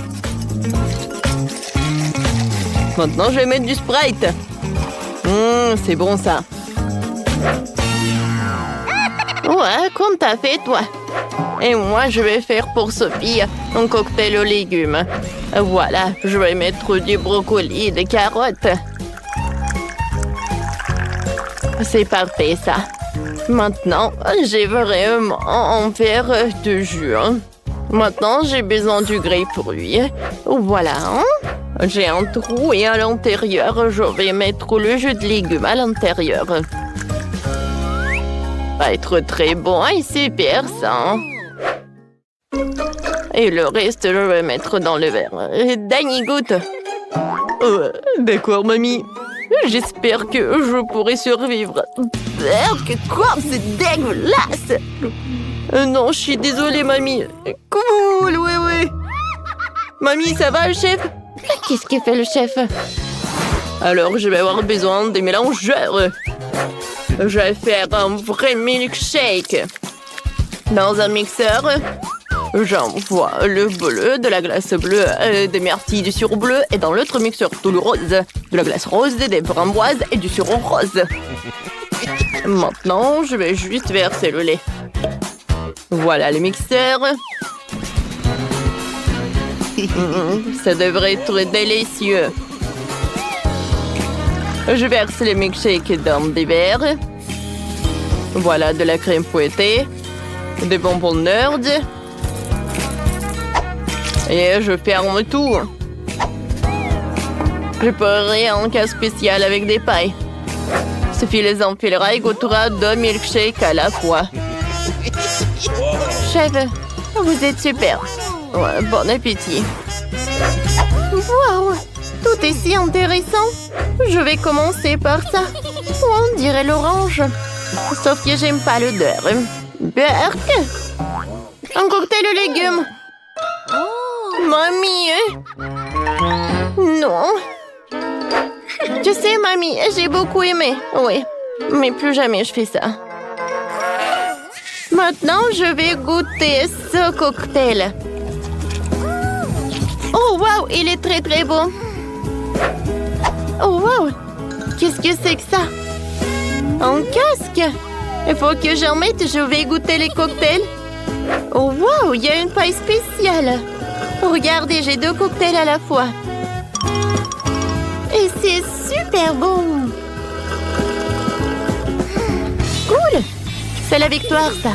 Maintenant, je vais mettre du Sprite. C'est bon, ça. Ouais, comme t'as fait, toi. Et moi, je vais faire pour Sophie un cocktail aux légumes. Voilà, je vais mettre du brocoli et des carottes. C'est parfait, ça. Maintenant, j'ai vraiment un verre de jus. Maintenant, j'ai besoin du grapefruit. Voilà. J'ai un trou et à l'intérieur, je vais mettre le jus de légumes à l'intérieur. Ça va être très bon et super, ça. Et le reste, je vais mettre dans le verre. Danny, goûte. D'accord, mamie. J'espère que je pourrai survivre. Quoi? C'est dégueulasse! Non, je suis désolée, mamie. Cool, oui. Mamie, ça va, le chef? Qu'est-ce que fait le chef? Alors, je vais avoir besoin des mélangeurs. Je vais faire un vrai milkshake. Dans un mixeur, j'envoie le bleu, de la glace bleue, des myrtilles, du sirop bleu, et dans l'autre mixeur, tout le rose, de la glace rose, des framboises et du sirop rose. Maintenant, je vais juste verser le lait. Voilà le mixeur. Ça devrait être délicieux. Je verse les milkshakes dans des verres. Voilà de la crème fouettée, des bonbons Nerd. Et je ferme tout. Je ferai un cas spécial avec des pailles. Sophie les enfilera et goûtera 2 milkshakes à la fois. chef, vous êtes super. Ouais, bon appétit. Wow, tout est si intéressant. Je vais commencer par ça. On dirait l'orange. Sauf que j'aime pas le beurre. Berk. Un cocktail de légumes. Mamie. Non. Tu sais, mamie, j'ai beaucoup aimé. Oui, mais plus jamais je fais ça. Maintenant, je vais goûter ce cocktail. Oh, wow, il est très, très beau. Oh, wow, qu'est-ce que c'est que ça? Un casque? Il faut que j'en mette, je vais goûter les cocktails. Oh, wow, il y a une paille spéciale. Regardez, j'ai 2 cocktails à la fois. Et c'est super bon. Cool. C'est la victoire, ça.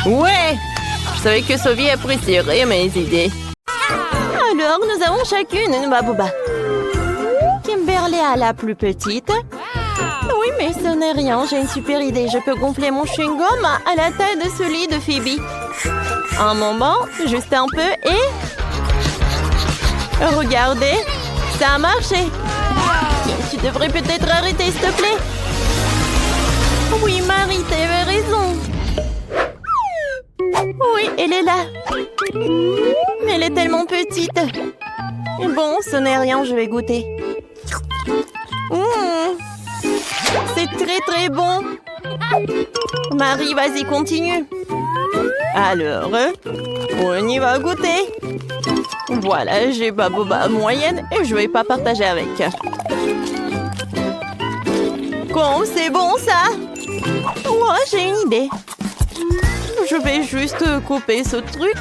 Ouais! Je savais que Sophie apprécierait mes idées. Alors, nous avons chacune une babouba. Kimberly a la plus petite. Oui, mais ce n'est rien, j'ai une super idée. Je peux gonfler mon chewing-gum à la taille de celui de Phoebe. Un moment, juste un peu et... Regardez, ça a marché. Tu devrais peut-être arrêter, s'il te plaît. Oui, Marie, t'avais raison. Oui, elle est là. Elle est tellement petite. Bon, ce n'est rien, je vais goûter. C'est très très bon. Marie, vas-y, continue. Alors, on y va goûter. Voilà, j'ai ma boba moyenne et je vais pas partager avec. Bon, c'est bon ça. Moi, j'ai une idée. Je vais juste couper ce truc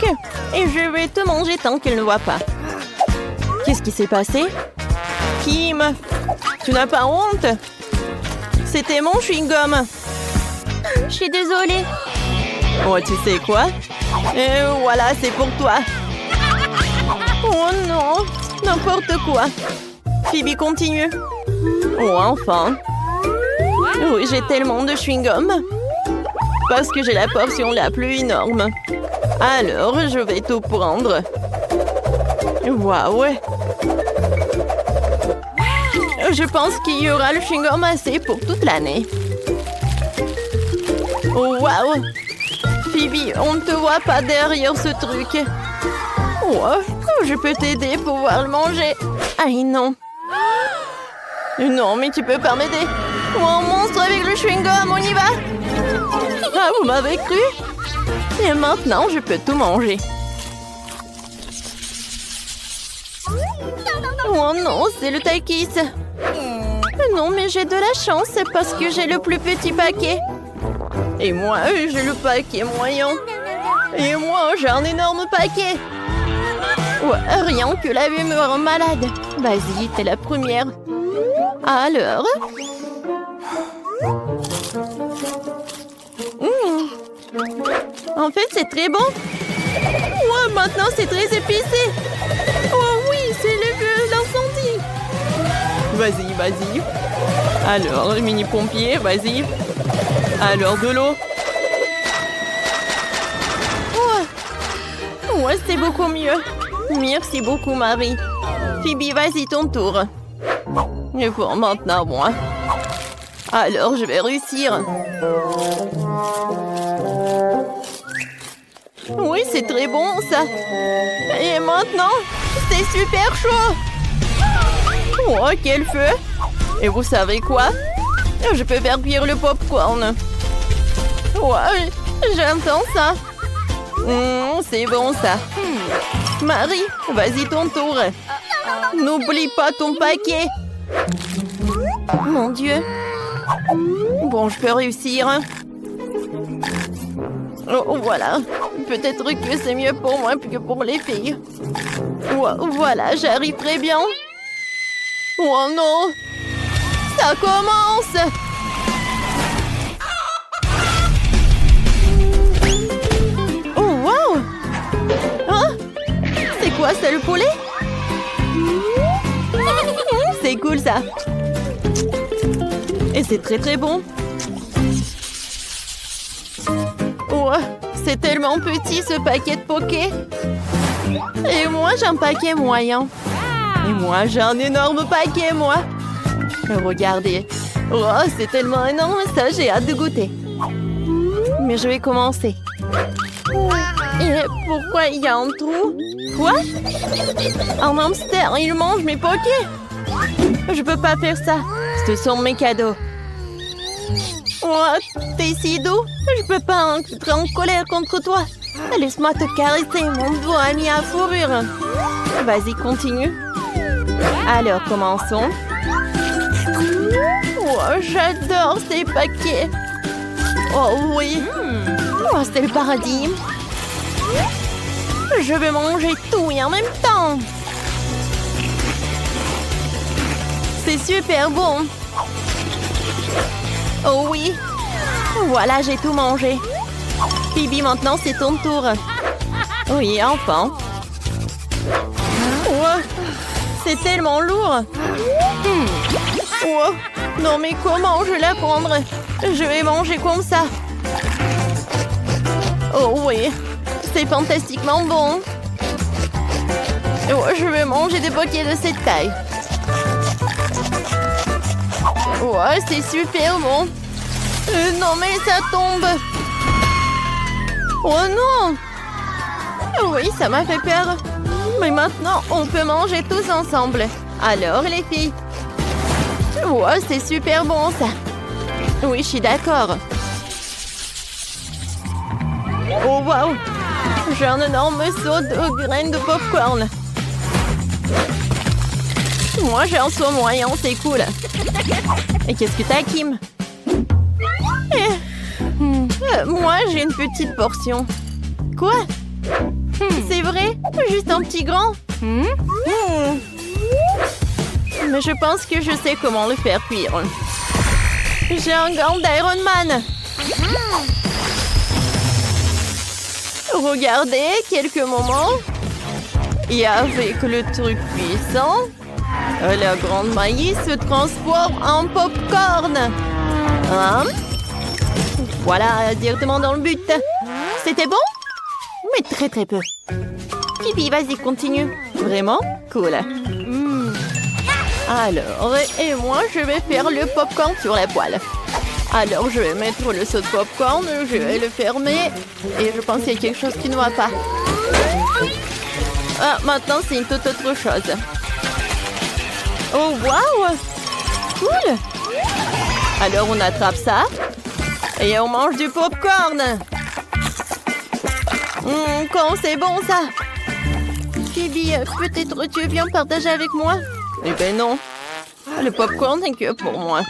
et je vais te manger tant qu'elle ne voit pas. Qu'est-ce qui s'est passé? Kim, tu n'as pas honte? C'était mon chewing-gum. Je suis désolée. Oh, tu sais quoi? Voilà, c'est pour toi. Oh non, n'importe quoi. Phoebe, continue. Oh, enfin. Oui, j'ai tellement de chewing-gum. Parce que j'ai la portion la plus énorme. Alors, je vais tout prendre. Waouh! Je pense qu'il y aura le chewing-gum assez pour toute l'année. Oh, waouh! Phoebe, on ne te voit pas derrière ce truc. Oh, je peux t'aider pour pouvoir le manger. Aïe, non. Non, mais tu peux pas m'aider. Oh, un monstre avec le chewing-gum, on y va? Ah, vous m'avez cru? Et maintenant, je peux tout manger. Oh non, c'est le Takis. Non, mais j'ai de la chance parce que j'ai le plus petit paquet. Et moi, j'ai le paquet moyen. Et moi, j'ai un énorme paquet. Ouais, rien que la vue me rend malade. Vas-y, t'es la première. Alors? En fait, c'est très bon. Ouais, maintenant, c'est très épicé. Oh oui, c'est l'incendie. Vas-y, vas-y. Alors, le mini-pompier, vas-y. Alors, de l'eau. Ouais, c'est beaucoup mieux. Merci beaucoup, Marie. Phoebe, vas-y, ton tour. Et pour maintenant, moi. Alors, je vais réussir. Oui, c'est très bon, ça. Et maintenant, c'est super chaud. Oh, quel feu. Et vous savez quoi? Je peux faire cuire le popcorn. Ouais, j'entends ça. C'est bon, ça. Marie, vas-y, ton tour. N'oublie pas ton paquet. Mon Dieu. Bon, je peux réussir. Oh, voilà. Peut-être que c'est mieux pour moi que pour les filles. Voilà, j'arrive très bien. Oh non! Ça commence! Oh, wow! Hein? C'est quoi, ça, le poulet? C'est cool, ça. Et c'est très, très bon. Oh, c'est tellement petit, ce paquet de poké. Et moi, j'ai un paquet moyen. Et moi, j'ai un énorme paquet, moi. Regardez. Oh, c'est tellement énorme, ça, j'ai hâte de goûter. Mais je vais commencer. Et pourquoi il y a un trou? Quoi? Un hamster, il mange mes pokés. Je peux pas faire ça. Ce sont mes cadeaux. Oh, t'es si doux. Je peux pas être en colère contre toi. Laisse-moi te caresser, mon doux ami à fourrure. Vas-y, continue. Alors, commençons. Oh, j'adore ces paquets. Oh oui. Oh, c'est le paradis. Je vais manger tout et en même temps. C'est super bon. Oh oui. Voilà, j'ai tout mangé. Phoebe, maintenant c'est ton tour. Oui, enfin. Oh, c'est tellement lourd. Oh, non mais comment je vais la prendre? Je vais manger comme ça. Oh oui, c'est fantastiquement bon. Oh, je vais manger des paquets de cette taille. Oh, c'est super bon. Non mais ça tombe. Oh non. Oui, ça m'a fait peur. Mais maintenant, on peut manger tous ensemble. Alors les filles. Oh, c'est super bon ça. Oui, je suis d'accord. Oh wow. J'ai un énorme seau de graines de popcorn. Moi, j'ai un seau moyen, c'est cool. Et qu'est-ce que t'as, Kim? Moi, j'ai une petite portion. Quoi? C'est vrai? Juste un petit grand? Mais je pense que je sais comment le faire cuire. J'ai un gant d'Iron Man. Regardez, quelques moments. Et avec le truc puissant, la grande maïs se transforme en popcorn. Hein? Voilà, directement dans le but. C'était bon? Mais très très peu. Phoebe, vas-y, continue. Vraiment? Cool. Alors, et moi, je vais faire le popcorn sur la poêle. Alors, je vais mettre le seau de popcorn, je vais le fermer. Et je pense qu'il y a quelque chose qui ne va pas. Ah, maintenant, c'est une toute autre chose. Oh, waouh! Cool! Alors, on attrape ça. Et on mange du popcorn. Quand c'est bon, ça. Phoebe, peut-être tu veux bien partager avec moi? Eh ben non. Le popcorn n'est que pour moi.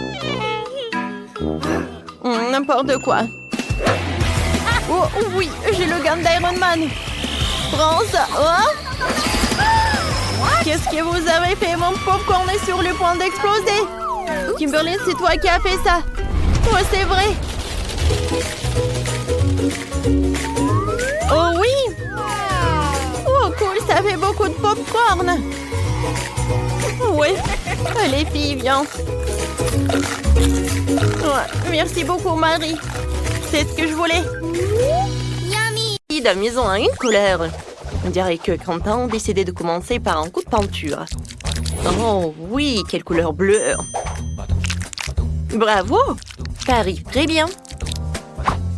N'importe quoi. Oh oui, j'ai le gant d'Iron Man. Prends ça. Oh. Qu'est-ce que vous avez fait? Mon popcorn est sur le point d'exploser. Kimberly, c'est toi qui as fait ça. Oh, c'est vrai. Oh oui. Oh, cool, ça fait beaucoup de pop-corn. Ouais, les filles, viens. Ouais, merci beaucoup, Marie. C'est ce que je voulais. La maison a une couleur. On dirait que Quentin a décidé de commencer par un coup de peinture. Oh oui, quelle couleur bleue. Bravo, ça arrive très bien.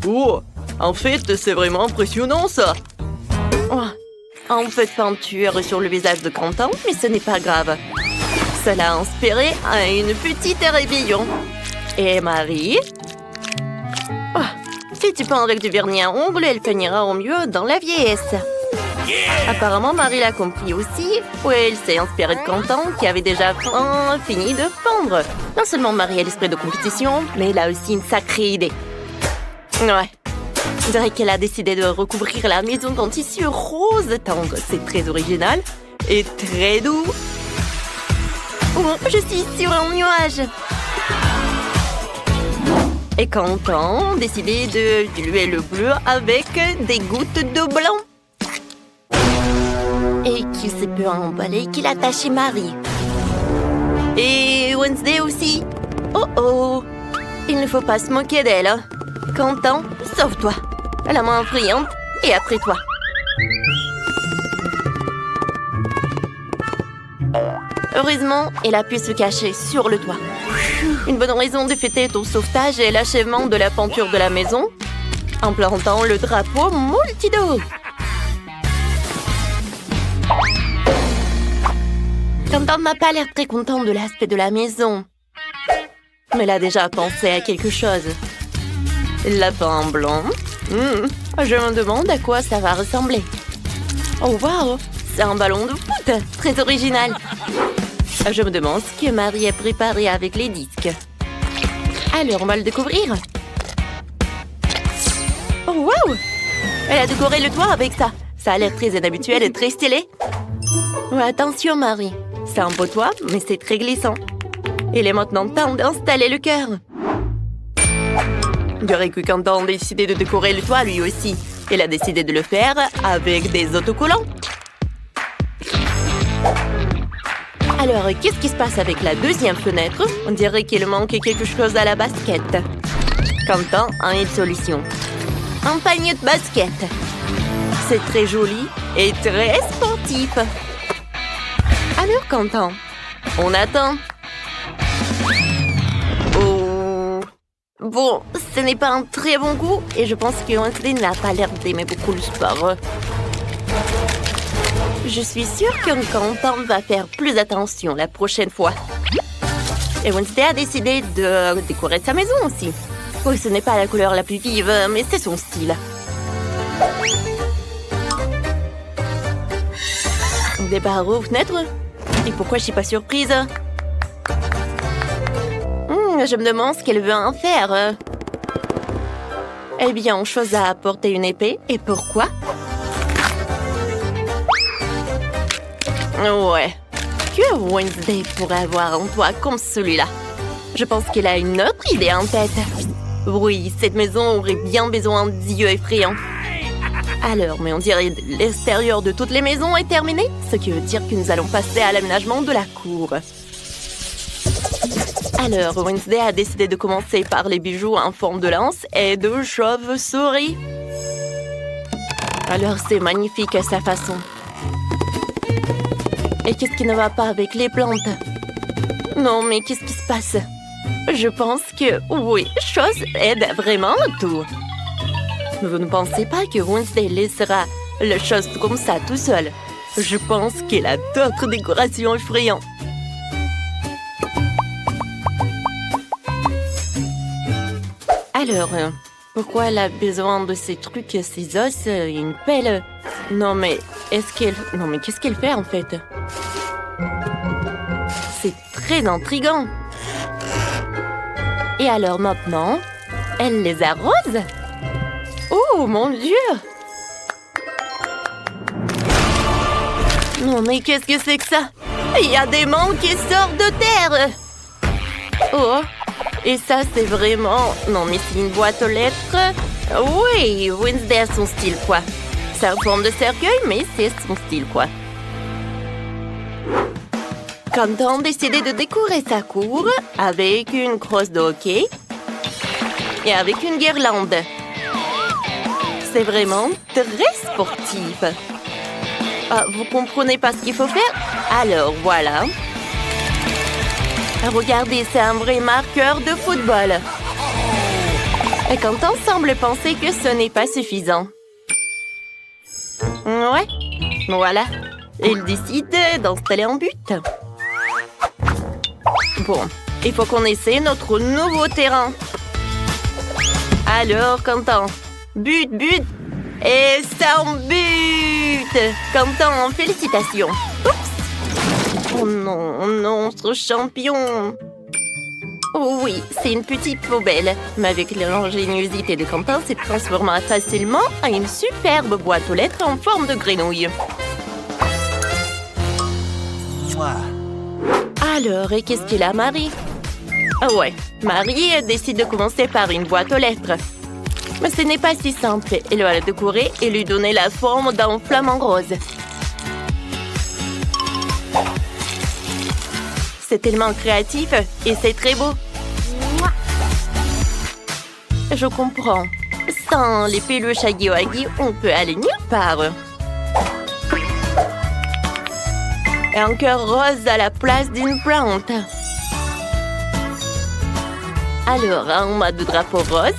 Oh, en fait, c'est vraiment impressionnant, ça. Oh, un peu de peinture sur le visage de Quentin, mais ce n'est pas grave. Cela a inspiré à une petite rébellion. Et Marie? Oh, si tu peins avec du vernis à ongles, elle finira au mieux dans la vieillesse. Apparemment, Marie l'a compris aussi. Oui, elle s'est inspirée de Quentin, qui avait déjà fini de peindre. Non seulement Marie a l'esprit de compétition, mais elle a aussi une sacrée idée. Ouais. On dirait qu'elle a décidé de recouvrir la maison d'un tissu rose tendre. C'est très original et très doux. Oh, je suis sur un nuage. Et Quentin a décidé de diluer le bleu avec des gouttes de blanc. Et qui se peut emballer qu'il a taché Marie. Et Wednesday aussi. Oh oh. Il ne faut pas se moquer d'elle. Quentin, sauve-toi. La main brillante et après toi. Heureusement, elle a pu se cacher sur le toit. Une bonne raison de fêter ton sauvetage et l'achèvement de la peinture de la maison en plantant le drapeau multido. Quentin n'a pas l'air très content de l'aspect de la maison. Mais elle a déjà pensé à quelque chose. Lapin blanc. Je me demande à quoi ça va ressembler. Oh wow, c'est un ballon de foot, très original. Je me demande ce que Marie a préparé avec les disques. Alors, on va le découvrir. Oh wow, elle a décoré le toit avec ça. Ça a l'air très inhabituel et très stylé. Ouais, attention Marie, c'est un beau toit, mais c'est très glissant. Il est maintenant temps d'installer le cœur. On dirait que Quentin a décidé de décorer le toit lui aussi. Il a décidé de le faire avec des autocollants. Alors, qu'est-ce qui se passe avec la deuxième fenêtre? On dirait qu'il manque quelque chose à la basket. Quentin a une solution. Un panier de basket. C'est très joli et très sportif. Alors, Quentin, on attend. Oh. Bon, ce n'est pas un très bon goût et je pense que Wednesday n'a pas l'air d'aimer beaucoup le sport. Je suis sûre que Quentin va faire plus attention la prochaine fois. Et Wednesday a décidé de décorer sa maison aussi. Oui, ce n'est pas la couleur la plus vive, mais c'est son style. Des barreaux aux fenêtres? Et pourquoi je suis pas surprise? Je me demande ce qu'elle veut en faire. Eh bien, on choisit à apporter une épée. Et pourquoi? Ouais. Que Wednesday pourrait avoir un toit comme celui-là? Je pense qu'elle a une autre idée en tête. Oui, cette maison aurait bien besoin d'yeux effrayants. Alors, mais on dirait que l'extérieur de toutes les maisons est terminé, ce qui veut dire que nous allons passer à l'aménagement de la cour. Alors, Wednesday a décidé de commencer par les bijoux en forme de lance et de chauve-souris. Alors, c'est magnifique à sa façon. Et qu'est-ce qui ne va pas avec les plantes? Non, mais qu'est-ce qui se passe? Je pense que, oui, chose aide vraiment tout. Vous ne pensez pas que Wednesday laissera la chose comme ça tout seul? Je pense qu'elle a d'autres décorations effrayantes. Alors, pourquoi elle a besoin de ces trucs, ces os, une pelle? Non, mais qu'est-ce qu'elle fait en fait? C'est très intriguant. Et alors maintenant, elle les arrose? Oh mon Dieu! Non, mais qu'est-ce que c'est que ça? Il y a des monts qui sortent de terre! Oh, Et ça, c'est vraiment... Non, mais c'est une boîte aux lettres. Oui, Wednesday a son style, quoi. C'est en forme de cercueil, mais c'est son style, quoi. Quentin décidé de décorer sa cour avec une crosse de hockey et avec une guirlande. C'est vraiment très sportif. Ah, vous comprenez pas ce qu'il faut faire? Alors, voilà. Regardez, c'est un vrai marqueur de football. Et Quentin semble penser que ce n'est pas suffisant. Ouais, voilà. Il décide d'installer un but. Bon, il faut qu'on essaie notre nouveau terrain. Alors, Quentin, but, et c'est un but! Quentin, félicitations. Oups! Oh non, ce champion! Oh oui, c'est une petite poubelle, mais avec l'ingéniosité de Quentin, c'est transformé facilement en une superbe boîte aux lettres en forme de grenouille. Alors, et qu'est-ce qu'il a, Marie? Ah ouais, Marie décide de commencer par une boîte aux lettres. Mais ce n'est pas si simple. Elle va la décorer et lui donner la forme d'un flamant rose. C'est tellement créatif et c'est très beau. Je comprends. Sans les peluches Huggy Wuggy, on peut aller nulle part. Et un cœur rose à la place d'une plante. Alors, un mode de drapeau rose.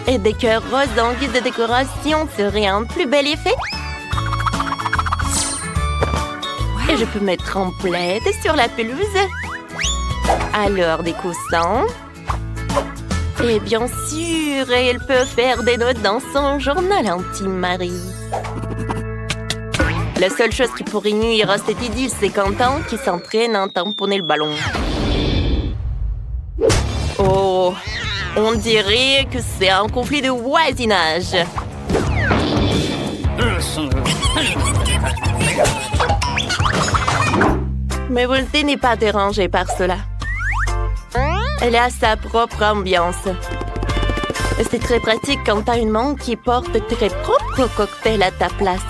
Et des cœurs roses en guise de décoration serait un plus bel effet. Et je peux mettre en plaid sur la pelouse. Alors, des coussins. Et bien sûr, elle peut faire des notes dans son journal intime, Marie. La seule chose qui pourrait nuire à cette idylle, c'est Quentin qui s'entraîne à tamponner le ballon. Oh, on dirait que c'est un conflit de voisinage. Mais Wednesday n'est pas dérangée par cela. Elle a sa propre ambiance. C'est très pratique quand t'as une main qui porte tes propres cocktails à ta place.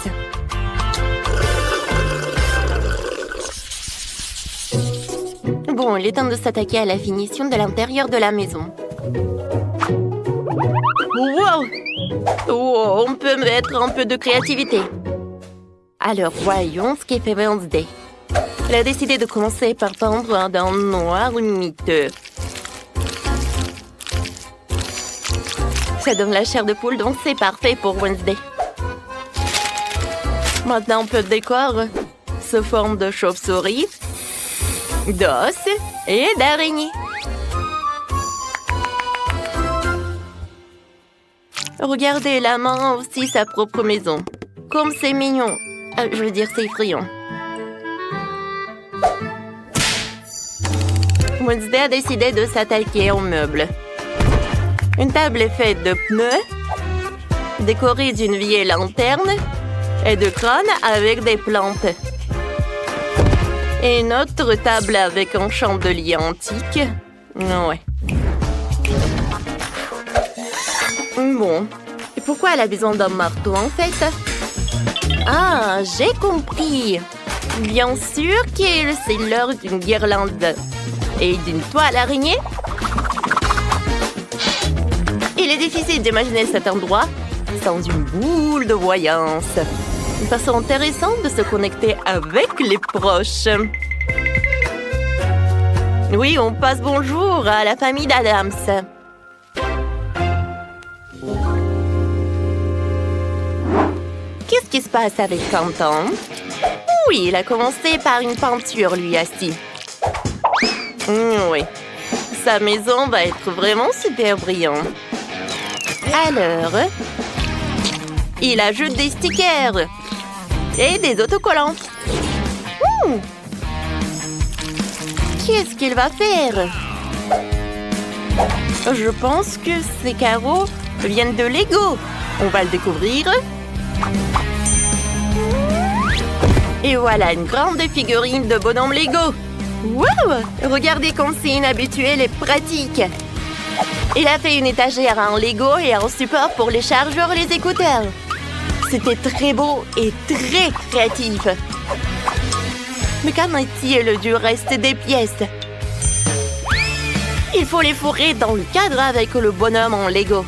Bon, il est temps de s'attaquer à la finition de l'intérieur de la maison. Wow! Oh, on peut mettre un peu de créativité. Alors, voyons ce qu'est fait Wednesday. Elle a décidé de commencer par peindre d'un noir miteux. Ça donne la chair de poule, donc c'est parfait pour Wednesday. Maintenant, un peu de décor sous forme de chauve-souris, d'os et d'araignée. Regardez, la main a aussi sa propre maison. Comme c'est mignon. Je veux dire, c'est effrayant. Wednesday a décidé de s'attaquer aux meubles. Une table est faite de pneus, décorée d'une vieille lanterne et de crânes avec des plantes. Et une autre table avec un chandelier antique. Ouais. Bon. Et pourquoi elle a besoin d'un marteau, en fait? Ah, j'ai compris. Bien sûr que c'est l'heure d'une guirlande et d'une toile araignée. Il est difficile d'imaginer cet endroit sans une boule de voyance. Une façon intéressante de se connecter avec les proches. Oui, on passe bonjour à la famille d'Adams. Qu'est-ce qui se passe avec Quentin? Oui, il a commencé par une peinture, lui, assis. Oui, sa maison va être vraiment super brillante. Alors, il ajoute des stickers et des autocollants. Qu'est-ce qu'il va faire? Je pense que ces carreaux viennent de Lego. On va le découvrir. Et voilà une grande figurine de bonhomme Lego. Wow! Regardez comme c'est inhabituel et pratique. Il a fait une étagère en Lego et un support pour les chargeurs et les écouteurs. C'était très beau et très créatif. Mais qu'en est-il du reste des pièces? Il faut les fourrer dans le cadre avec le bonhomme en Lego.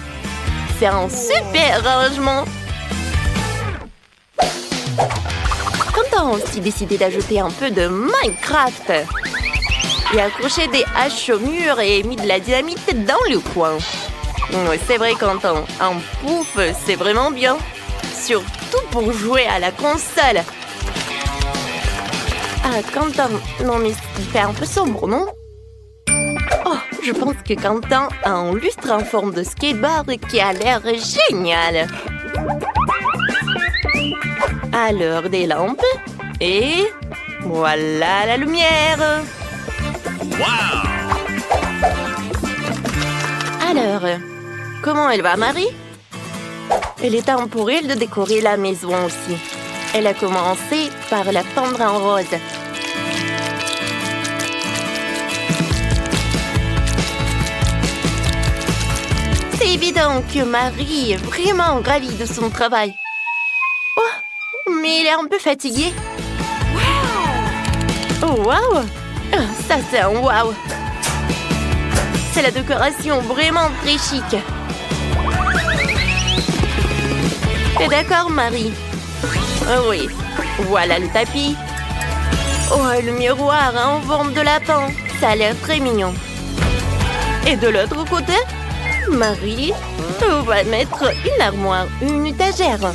C'est un super rangement. Quentin a aussi décidé d'ajouter un peu de Minecraft. Il a accroché des haches au mur et mis de la dynamite dans le coin. C'est vrai, Quentin, un pouf, c'est vraiment bien. Surtout pour jouer à la console. Ah, Quentin, non mais il fait un peu sombre, non? Oh, je pense que Quentin a un lustre en forme de skateboard qui a l'air génial. Alors, des lampes. Et voilà la lumière. Wow! Alors, comment elle va, Marie? Il est temps pour elle de décorer la maison aussi. Elle a commencé par la peindre en rose. C'est évident que Marie est vraiment ravie de son travail. Oh, mais elle est un peu fatiguée. Oh, wow! Ça, c'est un wow! C'est la décoration vraiment très chic. T'es d'accord, Marie? Oui. Voilà le tapis. Oh, le miroir en forme de lapin. Ça a l'air très mignon. Et de l'autre côté, Marie va mettre une armoire, une étagère.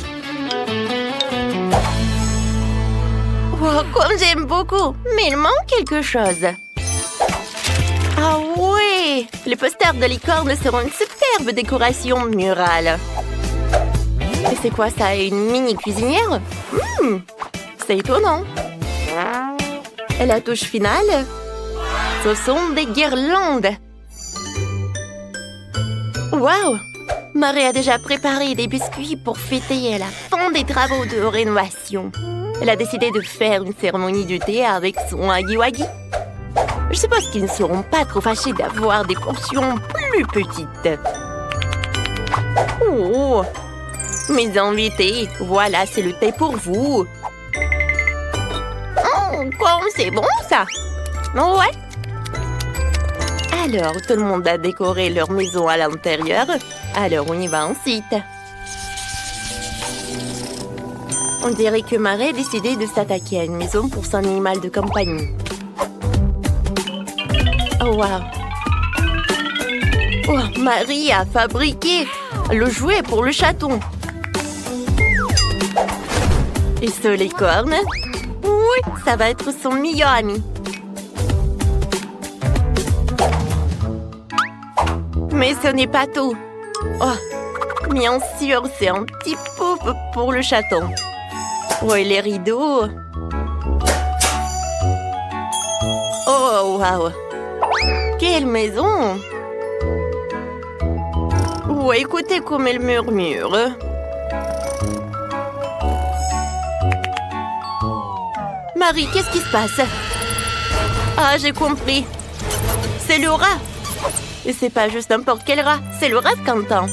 Oh, comme j'aime beaucoup, mais il manque quelque chose. Ah ouais! Les posters de licorne seront une superbe décoration murale. Et c'est quoi ça, une mini cuisinière? C'est étonnant. Et la touche finale? Ce sont des guirlandes. Waouh! Marie a déjà préparé des biscuits pour fêter la fin des travaux de rénovation. Elle a décidé de faire une cérémonie du thé avec son Huggy-Wuggy. Je suppose qu'ils ne seront pas trop fâchés d'avoir des portions plus petites. Oh! Mes invités, voilà, c'est le thé pour vous. Oh, comme c'est bon, ça! Ouais! Alors, tout le monde a décoré leur maison à l'intérieur. Alors, on y va ensuite. On dirait que Marie a décidé de s'attaquer à une maison pour son animal de compagnie. Oh, wow! Oh, Marie a fabriqué le jouet pour le chaton. Et ce licorne? Oui, ça va être son meilleur ami. Mais ce n'est pas tout. Oh, bien sûr, c'est un petit pouf pour le chaton. Oh, et les rideaux. Oh, wow! Quelle maison! Oh, écoutez comme elle murmure. Marie, qu'est-ce qui se passe? Ah, j'ai compris. C'est le rat. Et c'est pas juste n'importe quel rat, c'est le rat de Quentin.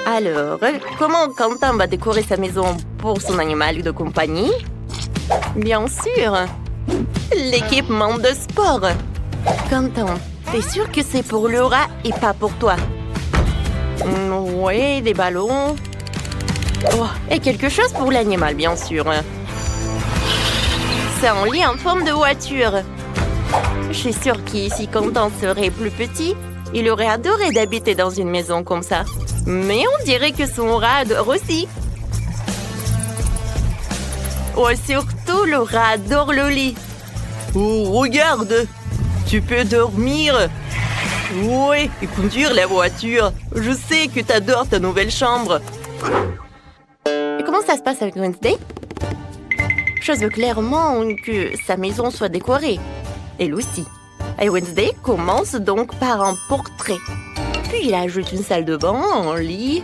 Alors, comment Quentin va décorer sa maison pour son animal de compagnie? Bien sûr, l'équipement de sport. Quentin, t'es sûr que c'est pour le rat et pas pour toi? Oui, des ballons. Oh, et quelque chose pour l'animal, bien sûr. C'est un lit en forme de voiture. Je suis sûre qu'ici, Quentin serait plus petit, il aurait adoré d'habiter dans une maison comme ça. Mais on dirait que son rat adore aussi. Oh, surtout, le rat adore le lit. Oh, regarde! Tu peux dormir. Ouais, et conduire la voiture. Je sais que t'adores ta nouvelle chambre. Et comment ça se passe avec Wednesday? Je veux clairement que sa maison soit décorée. Elle aussi. Et Wednesday commence donc par un portrait. Puis il ajoute une salle de bain, un lit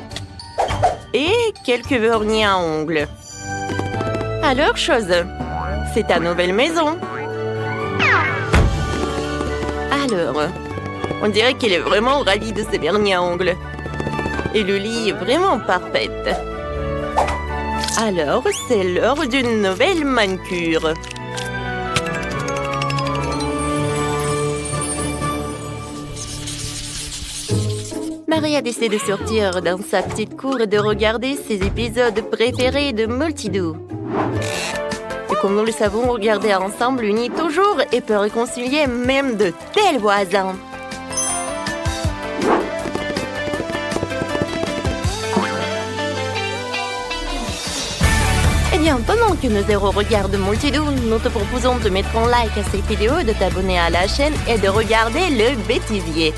et quelques vernis à ongles. Alors, chose, c'est ta nouvelle maison. Alors, on dirait qu'elle est vraiment ravie de ses vernis à ongles. Et le lit est vraiment parfait. Alors, c'est l'heure d'une nouvelle manucure. Maria décide de sortir dans sa petite cour et de regarder ses épisodes préférés de Multidou. Et comme nous le savons, regarder ensemble unit toujours et peut réconcilier même de tels voisins. Eh bien, pendant que nos héros regardent Multidou, nous te proposons de mettre un like à cette vidéo, de t'abonner à la chaîne et de regarder le bêtisier.